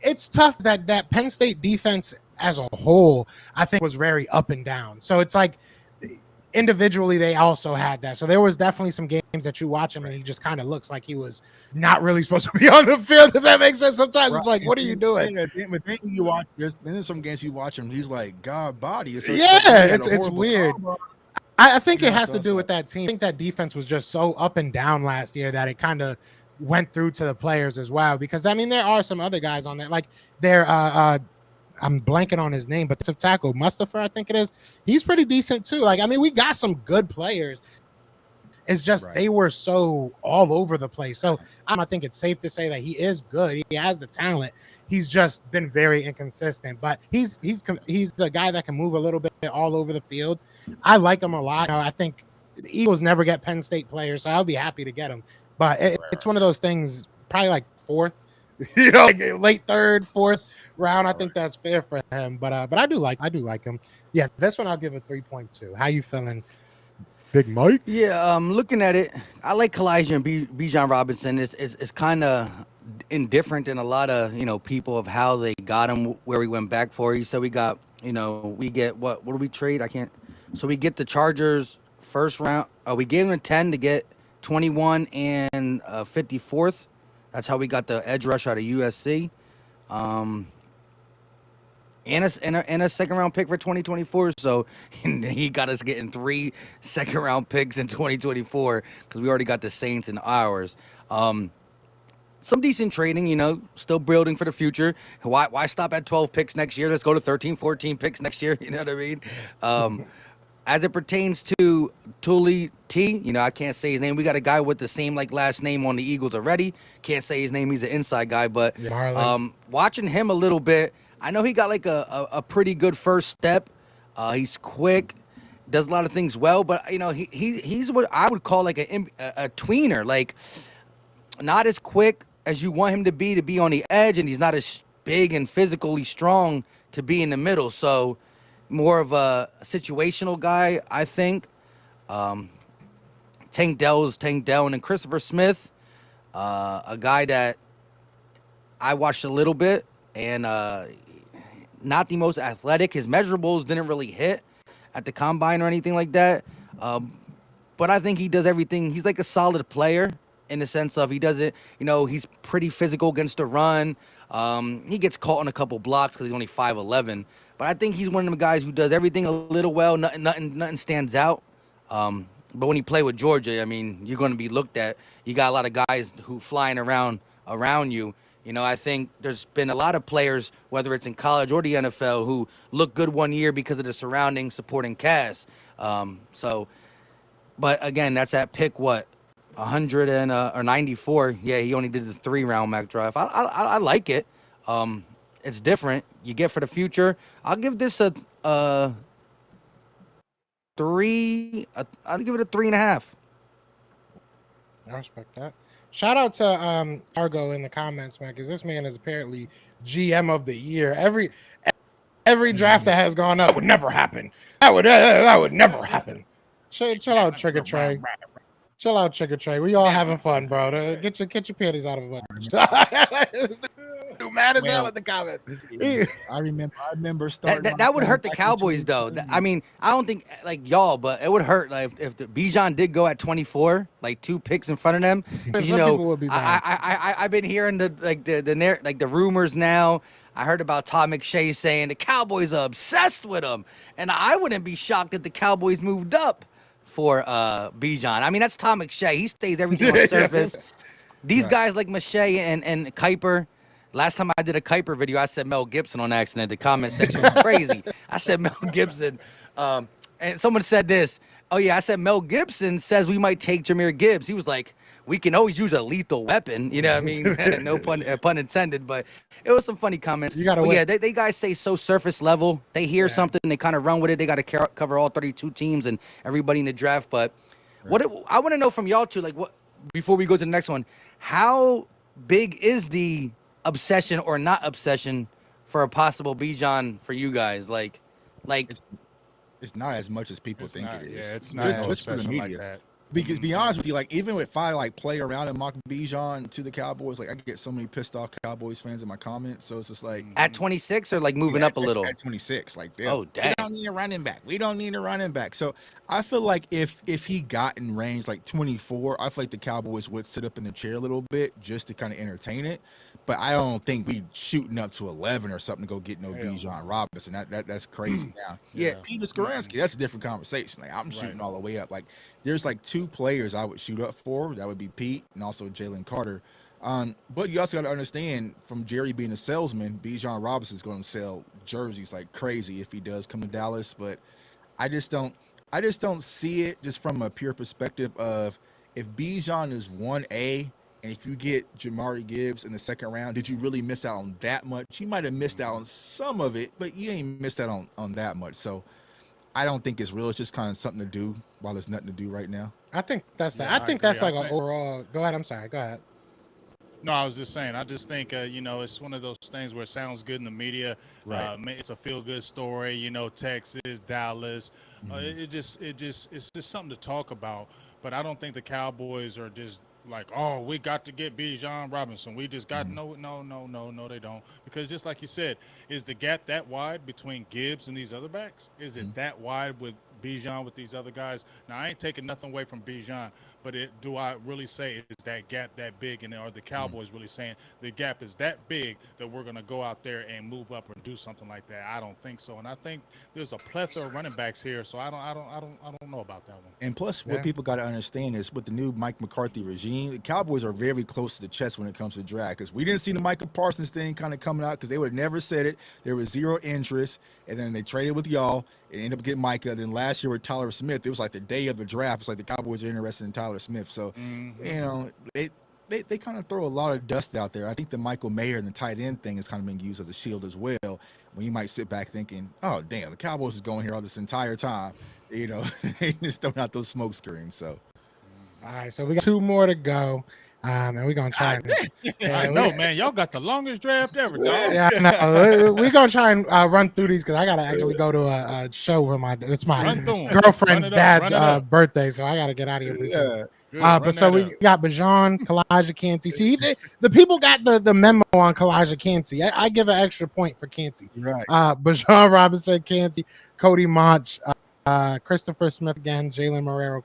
It's tough that Penn State defense as a whole, I think, was very up and down. So it's like individually they also had that. So there was definitely some games that you watch him and he just kind of looks like he was not really supposed to be on the field, if that makes sense. Sometimes It's like, what are you doing? But then you watch there's some games you watch him, he's like God body. So it's weird. I think it has to do with that team. I think that defense was just so up and down last year that it kind of went through to the players as well. Because I mean, there are some other guys on there, like I'm blanking on his name, but defensive tackle Mustafa, I think it is. He's pretty decent too. Like, I mean, we got some good players. It's just They were so all over the place. So I think it's safe to say that he is good. He has the talent. He's just been very inconsistent. But he's a guy that can move a little bit all over the field. I like him a lot. I think the Eagles never get Penn State players, so I'll be happy to get him. But it's one of those things, probably like fourth. Like late third, fourth round. I think that's fair for him. But I do like him. Yeah, this one I'll give a 3.2. How you feeling, Big Mike? Yeah, looking at it, I like Kalijah and Bijan Robinson. It's kind of indifferent in a lot of people of how they got him, where we went back for. He said we got we get what do we trade? I can't. So we get the Chargers first round. We gave them a 10 to get 21 and 54th. That's how we got the edge rush out of USC. And a second round pick for 2024. So he got us getting 3 second round picks in 2024 because we already got the Saints and ours. Some decent trading, still building for the future. Why stop at 12 picks next year? Let's go to 13, 14 picks next year. You know what I mean? As it pertains to Tully T, I can't say his name. We got a guy with the same last name on the Eagles already. Can't say his name. He's an inside guy, but watching him a little bit, I know he got a pretty good first step. He's quick, does a lot of things well, but he's what I would call a tweener, not as quick as you want him to be on the edge, and he's not as big and physically strong to be in the middle. So more of a situational guy, I think. Tank Dell, and then Christopher Smith, a guy that I watched a little bit, and not the most athletic. His measurables didn't really hit at the combine or anything like that. But I think he does everything. He's like a solid player in the sense of he does it, he's pretty physical against the run. He gets caught on a couple blocks because he's only 5'11". But I think he's one of the guys who does everything a little well. Nothing stands out. But when you play with Georgia, I mean, you're going to be looked at. You got a lot of guys who flying around you. I think there's been a lot of players, whether it's in college or the NFL, who look good one year because of the surrounding supporting cast. But again, that's at pick 100 or 94. Yeah, he only did the 3-round mock draft. I like it. It's different. You get for the future. I'll give this a 3. I'll give it a 3.5. I respect that. Shout out to Argo in the comments, man, because this man is apparently GM of the year. Every draft that has gone up would never happen. That would never happen. Chill out, Trigger Trey. Chill out, Trigger Trey. We all having fun, bro. Get your panties out of a butt. Mad as hell in the comments. I remember starting. That would hurt the Cowboys, though. I mean, I don't think like y'all, but it would hurt like if the Bijan did go at 24, like 2 picks in front of them. People would be bad. I've been hearing the rumors now. I heard about Todd McShay saying the Cowboys are obsessed with him, and I wouldn't be shocked if the Cowboys moved up for Bijan. I mean, that's Todd McShay. He stays everything on surface. These guys like McShay and Kuiper. Last time I did a Kuiper video, I said Mel Gibson on accident. The comment section was crazy. I said Mel Gibson. And someone said this. Oh, yeah, I said Mel Gibson says we might take Jahmyr Gibbs. He was like, we can always use a lethal weapon. You know what I mean? No pun intended. But it was some funny comments. You gotta win. Yeah, they guys say so surface level. They hear something, they kind of run with it. They got to cover all 32 teams and everybody in the draft. But I want to know from y'all, too, like, what before we go to the next one, how big is the obsession or not obsession for a possible Bijan for you guys? Like it's not as much as people think it is. Yeah, it's not just for the media. like that. Because to be honest with you, like even if I like play around and mock Bijan to the Cowboys, like I get so many pissed off Cowboys fans in my comments. So it's just like at 26 or like moving up a little. At 26, like damn. We don't need a running back. We don't need a running back. So I feel like if he got in range like 24, I feel like the Cowboys would sit up in the chair a little bit just to kind of entertain it. But I don't think we shooting up to 11 or something to go get no Bijan Robinson. That's crazy now. Yeah, Peter Skoransky, that's a different conversation. Like I'm shooting all the way up. Like there's like 2 players I would shoot up for. That would be Pete and also Jalen Carter. But you also got to understand, from Jerry being a salesman, Bijan Robinson is going to sell jerseys like crazy if he does come to Dallas. But I just don't see it just from a pure perspective of if Bijan is 1A. And if you get Jahmyr Gibbs in the second round, did you really miss out on that much? You might have missed out on some of it, but you ain't missed out on that much. So I don't think it's real. It's just kind of something to do while there's nothing to do right now. I think that's I think that's like an overall. Go ahead. I'm sorry. Go ahead. No, I was just saying. I just think it's one of those things where it sounds good in the media. Right. It's a feel-good story. Texas, Dallas. It's just something to talk about. But I don't think the Cowboys are just like, oh, we got to get Bijan Robinson. We just got no, they don't. Because just like you said, is the gap that wide between Gibbs and these other backs? Is it that wide with Bijan with these other guys? Now, I ain't taking nothing away from Bijan, but do I really say is that gap that big? And are the Cowboys really saying the gap is that big that we're going to go out there and move up and do something like that? I don't think so. And I think there's a plethora of running backs here, so I don't know about that one. And plus, what people got to understand is with the new Mike McCarthy regime, the Cowboys are very close to the chest when it comes to draft. Because we didn't see the Micah Parsons thing kind of coming out because they would have never said it. There was zero interest, and then they traded with y'all and ended up getting Micah. Then last year with Tyler Smith, it was like the day of the draft. It's like the Cowboys are interested in Tyler Smith. So, they kind of throw a lot of dust out there. I think the Michael Mayer and the tight end thing is kind of being used as a shield as well. When you might sit back thinking, oh, damn, the Cowboys is going here all this entire time. Just throwing out those smoke screens. So, all right, so we got 2 more to go. And we're going to try and I know, man. Y'all got the longest draft ever, dog. Yeah, no, we're going to try and run through these because I got to actually go to a show where it's my girlfriend's dad's birthday, so I got to get out of here. Good. But so we got Bijan, Kalijah Kancey. See, the people got the memo on Kalijah Kancey. I give an extra point for Kancey. Right. Bijan Robinson, Kancey, Cody Monch, Christopher Smith again, Jalen Marrero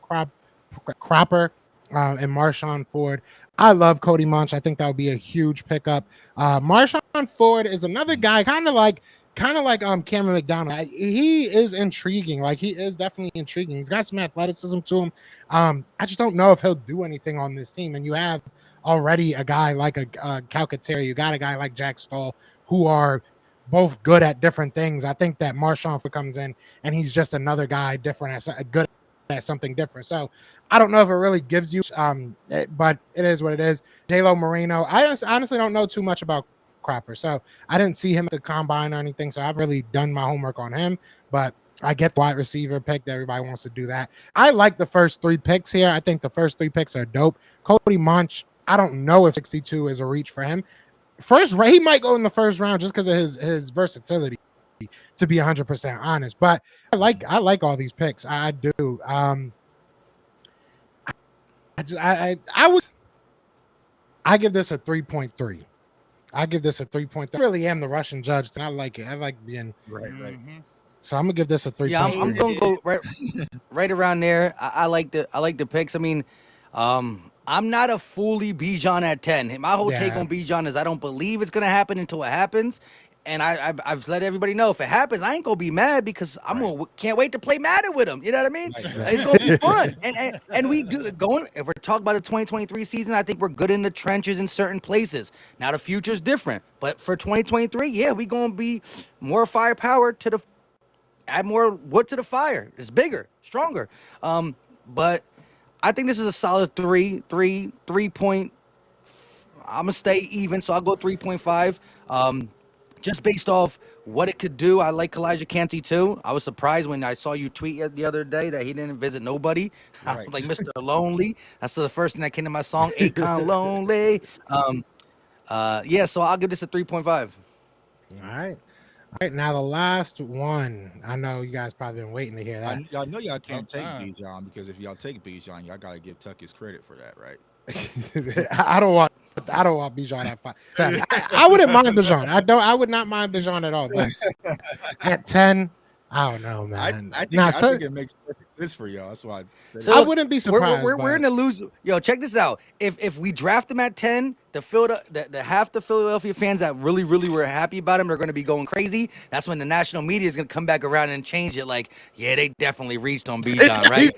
Cropper, and Marshawn Ford. I love Cody Monch. I think that would be a huge pickup. Marshawn Ford is another guy, kind of like Cameron McDonald. He is intriguing. Like, he is definitely intriguing. He's got some athleticism to him. I just don't know if he'll do anything on this team. And you have already a guy like a Calcaterra. You got a guy like Jack Stoll, who are both good at different things. I think that Marshawn Ford comes in and he's just another guy different, good at something different. So I don't know if it really gives you, but it is what it is. J-Lo Moreno. I honestly don't know too much about Cropper, so I didn't see him at the combine or anything. So I've really done my homework on him, but I get the wide receiver pick. Everybody wants to do that. I like the first 3 picks here. I think the first 3 picks are dope. Cody Monch, I don't know if 62 is a reach for him. He might go in the first round just because of his versatility, to be 100% honest. But I like all these picks. I do. I give this a 3.3. I give this a 3.3. I really am the Russian judge, and I like it. I like being right. So I'm gonna give this a 3.3. Yeah, I'm gonna go right around there. I like the picks. I mean, I'm not a fully Bijan at 10. My whole take on Bijan is I don't believe it's gonna happen until it happens. And I've let everybody know if it happens, I ain't gonna be mad because can't wait to play Madden with him. You know what I mean? It's gonna be fun. And we do if we're talking about the 2023 season, I think we're good in the trenches in certain places. Now the future's different, but for 2023, yeah, we gonna be more firepower add more wood to the fire. It's bigger, stronger. But I think this is a solid 3 point. I'm gonna stay even, so I'll go 3.5. Just based off what it could do. I like Kalijah Kancey too. I was surprised when I saw you tweet the other day that he didn't visit nobody. Right. I was like Mr. Lonely. That's the first thing that came to my song, Akon Lonely. Yeah, so I'll give this a 3.5. All right. Now the last one. I know you guys probably been waiting to hear that. I know y'all can't take Bijan, because if y'all take Bijan, y'all gotta give Tuck his credit for that, right? I don't want Bijan at 5. I wouldn't mind Bijan. I would not mind Bijan at all. But at 10, I don't know, man. I think it makes perfect sense for y'all. That's why I said so I wouldn't be surprised. We're in the lose. Yo, check this out. If we draft him at 10, the half the Philadelphia fans that really were happy about him, they're going to be going crazy. That's when the national media is going to come back around and change it. Like, yeah, they definitely reached on Bijan, right?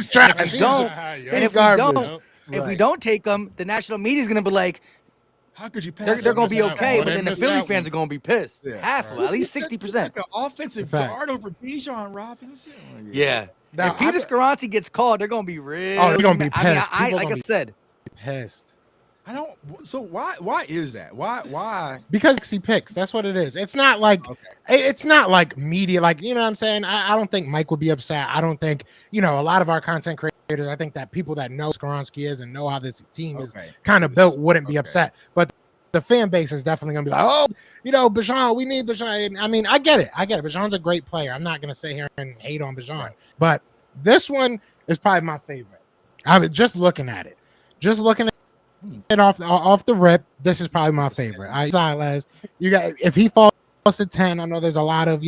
If we don't take him, the national media is going to be like, how could you pass? They're going to be okay, but then the Philly fans are going to be pissed. Yeah, half of it, at least 60%. Like an offensive guard over Bijan Robinson. Yeah. Now, if Peter Scarante gets called, they're going to be real. Oh, they're going to be pissed. I mean, like I said, pissed. I don't. So why is that? Why? Because he picks. That's what it is. It's not like it's not like media. Like, you know what I'm saying? I don't think Mike would be upset. I don't think, a lot of our content creators, I think that people that know Skoronsky is and know how this team is kind of built wouldn't be upset. But the fan base is definitely going to be like, oh, Bijan, we need Bijan. I mean, I get it. Bijan's a great player. I'm not going to sit here and hate on Bijan. But this one is probably my favorite. I was just looking at it. It off the rip, this is probably my favorite. Silas, you got, if he falls to 10, I know there's a lot of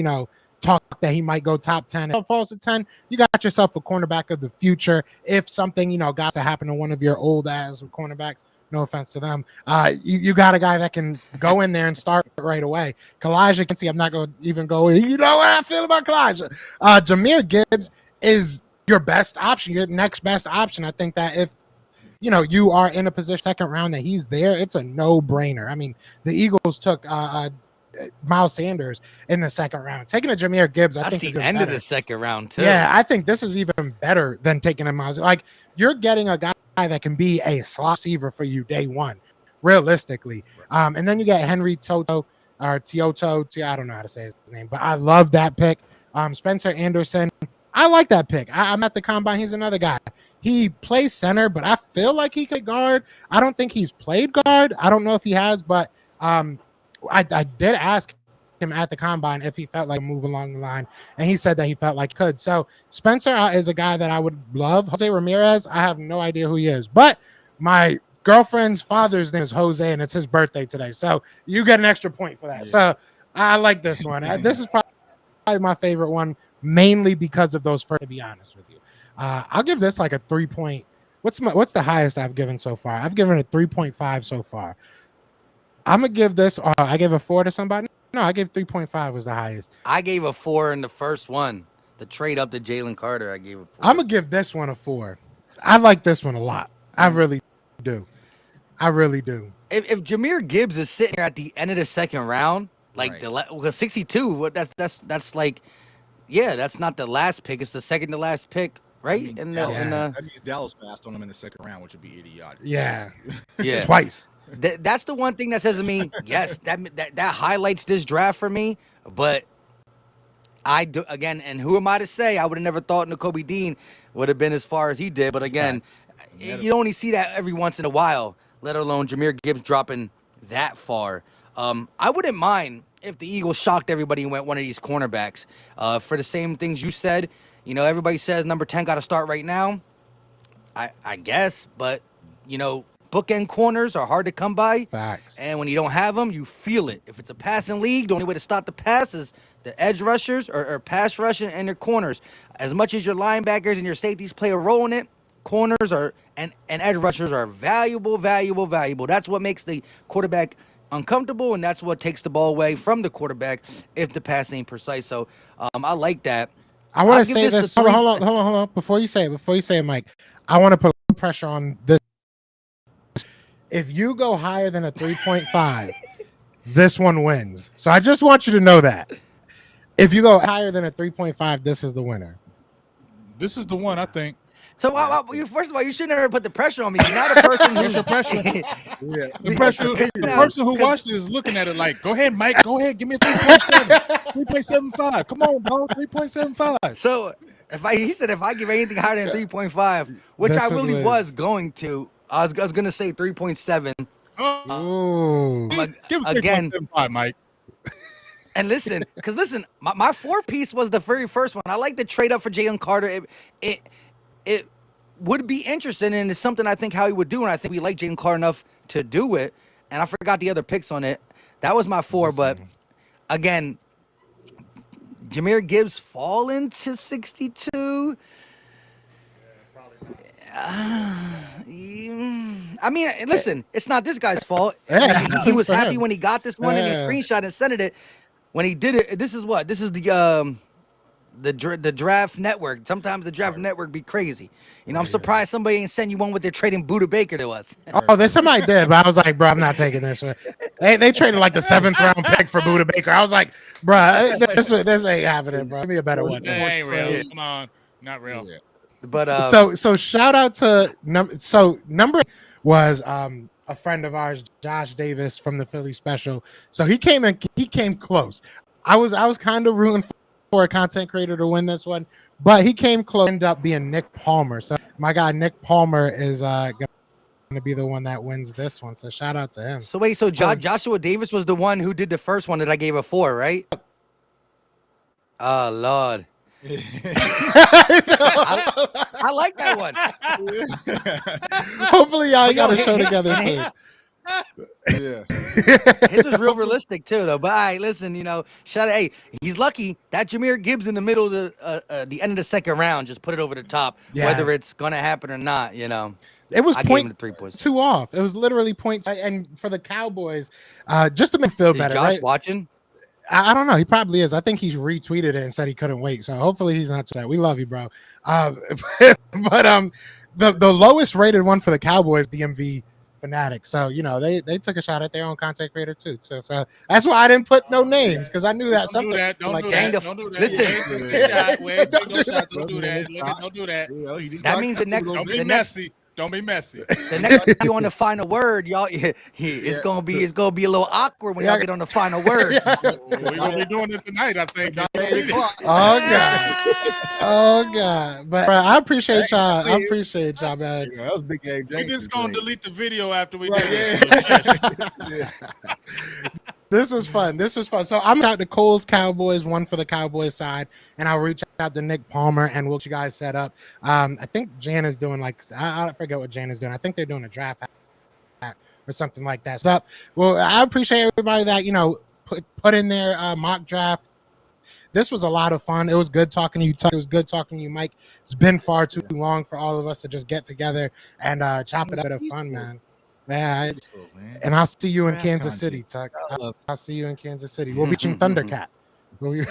talk that he might go top 10. If he falls to 10, you got yourself a cornerback of the future. If something got to happen to one of your old ass cornerbacks, no offense to them, you got a guy that can go in there and start right away. Kalijah Kancey, I'm not going to even go. You know what I feel about Kalijah. Jahmyr Gibbs is your best option, your next best option. I think that if you are in a position second round that he's there, it's a no-brainer. I mean, the Eagles took Miles Sanders in the second round. Taking a Jahmyr Gibbs, I think, is the end of the second round too. Yeah, I think this is even better than taking a Miles. Like, you're getting a guy that can be a slot receiver for you day one, realistically. And then you get Henry Toto or Tioto. I don't know how to say his name, but I love that pick. Spencer Anderson. I like that pick. I'm at the combine. He's another guy. He plays center, but I feel like he could guard. I don't think he's played guard. I don't know if he has, but I did ask him at the combine if he felt like move along the line, and he said that he felt like he could. So Spencer is a guy that I would love. Jose Ramirez, I have no idea who he is, but my girlfriend's father's name is Jose, and it's his birthday today, so you get an extra point for that. Yeah. So I like this one. This is probably my favorite one, mainly because of those first, to be honest with you. I'll give this like a 3 point. What's the highest I've given so far? I've given it 3.5 so far. I'm gonna give this. I gave a 4 to somebody. No, I gave 3.5 was the highest. I gave a 4 in the first one. The trade up to Jalen Carter, I gave a 4. I'm gonna give this one a 4. I like this one a lot. I really do. I really do. If Jahmyr Gibbs is sitting here at the end of the second round, like because 62, that's like, yeah, that's not the last pick. It's the second to last pick, right? That means Dallas passed on him in the second round, which would be idiotic. Yeah, yeah, twice. That's the one thing that says to me, yes, that highlights this draft for me. But I do again, and who am I to say? I would have never thought Nakobe Dean would have been as far as he did. But again, you only see that every once in a while, let alone Jahmyr Gibbs dropping that far. I wouldn't mind if the Eagles shocked everybody and went one of these cornerbacks for the same things you said. You know, everybody says number 10 got to start right now. I guess, but you know, bookend corners are hard to come by. Facts. And when you don't have them, you feel it. If it's a passing league, the only way to stop the pass is the edge rushers or pass rushing and their corners. As much as your linebackers and your safeties play a role in it, corners are and edge rushers are valuable. That's what makes the quarterback uncomfortable, and that's what takes the ball away from the quarterback if the pass ain't precise. So I like that. I want to say this. Hold on. Before you say it, Mike, I want to put pressure on this. If you go higher than a 3.5, this one wins. So I just want you to know that. If you go higher than a 3.5, this is the winner. This is the one, I think. So first of all, you shouldn't have put the pressure on me. You're not a person who's the pressure. The person who watched it is looking at it like, go ahead, Mike. Go ahead, give me a 3.7, 3.75. Come on, bro, 3.75. So he said if I give anything higher than 3.5, which I really was going to. I was gonna say 3.7. Give us 3.75, Mike. And listen, my 4-piece was the very first one. I like the trade up for Jalen Carter. It would be interesting, and it's something I think Howie would do, and I think we like Jalen Carter enough to do it. And I forgot the other picks on it. That was my 4, but again, Jahmyr Gibbs falling to 62. I mean, listen, it's not this guy's fault. He was happy when he got this one, and he screenshot and sent it. When he did it, this is the draft network. Sometimes the draft network be crazy. You know, I'm surprised somebody ain't send you one with their trading Buda Baker to us. Somebody did, but I was like, bro, I'm not taking this one. They traded like the 7th round pick for Buda Baker. I was like, bro, this ain't happening, bro. Give me a better one. That ain't real. Come on, not real. Yeah. But so shout out to number was a friend of ours, Josh Davis from the Philly Special. So he came close. I was kind of rooting for a content creator to win this one, but he came close. Ended up being Nick Palmer. So my guy Nick Palmer is going to be the one that wins this one. So shout out to him. So wait, Joshua Davis was the one who did the first one that I gave a 4, right? Oh Lord. I like that one. Hopefully y'all got a show together soon. Yeah, his was real realistic too, though. But listen, you know, hey, he's lucky that Jahmyr Gibbs in the middle of the end of the second round just put it over the top, whether it's gonna happen or not. You know, it was 0.2 off. It was literally 0.2, and for the Cowboys, just to make feel better. Josh right? Watching. I don't know. He probably is. I think he's retweeted it and said he couldn't wait. So hopefully he's not sad. We love you, bro. But the lowest rated one for the Cowboys, DMV Fanatic. So you know they took a shot at their own content creator too. So that's why I didn't put no names, because I knew that Don't do that. Don't do that. Don't do that. That means the next. Don't be messy. Don't be messy. The next time you on the final word, y'all, it's gonna be a little awkward when y'all get on the final word. We're gonna be doing it tonight, I think. Oh God! But I appreciate y'all. I appreciate y'all, man. That was big game. We just gonna delete the video after we do it. This was fun. So I'm out to Cole's Cowboys, one for the Cowboys side, and I'll reach out to Nick Palmer and we'll get you guys set up. I think Jan is doing I forget what Jan is doing. I think they're doing a draft or something like that. So, well, I appreciate everybody that put in their mock draft. This was a lot of fun. It was good talking to you, Tuck. It was good talking to you, Mike. It's been far too long for all of us to just get together and chop it up. Of fun, man. Yeah, and I'll see you in Kansas City, Tuck. I'll see you in Kansas City. We'll be watching Thundercat. Yeah,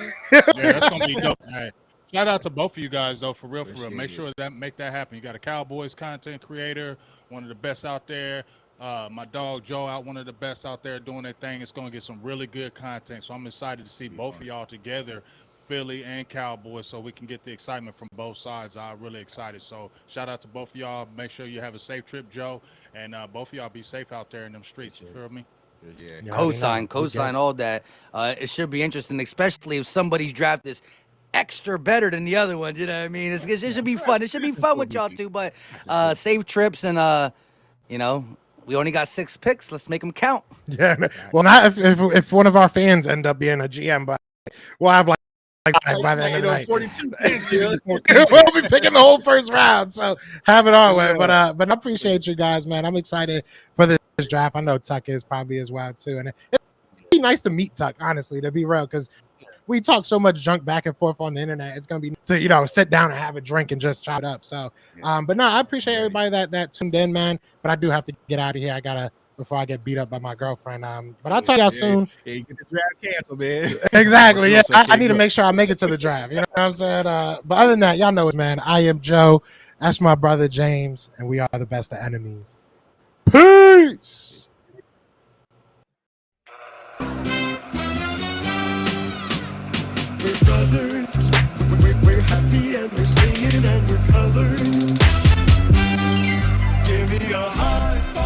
that's gonna be dope. Right. Shout out to both of you guys though, for real. Make sure that make that happen. You got a Cowboys content creator, one of the best out there. My dog Joe out, one of the best out there doing their thing. It's gonna get some really good content. So I'm excited to see both of y'all together, Philly and Cowboys, so we can get the excitement from both sides. I'm really excited. So shout out to both of y'all. Make sure you have a safe trip, Joe, and both of y'all be safe out there in them streets. You feel me? Yeah. Cosign all that. It should be interesting, especially if somebody's draft is extra better than the other ones. You know what I mean? It should be fun. It should be fun with y'all too. But safe trips and we only got 6 picks. Let's make them count. Yeah. Well, not if one of our fans end up being a GM, but we'll have like by the end of the night. 42 picks, dude. We'll be picking the whole first round, so have it our way. But I appreciate you guys, man. I'm excited for this draft. I know Tuck is probably as well too, and it'd be nice to meet Tuck, honestly, to be real, because we talk so much junk back and forth on the internet. It's gonna be to sit down and have a drink and just chop it up. So, but no, I appreciate everybody that tuned in, man. But I do have to get out of here. I gotta before I get beat up by my girlfriend. But I'll tell y'all soon. Yeah, you get the draft canceled, man. Exactly. Yeah, I need to make sure I make it to the draft. You know what I'm saying? But other than that, y'all know it, man. I am Joe. That's my brother James, and we are the best of enemies. Peace. We're brother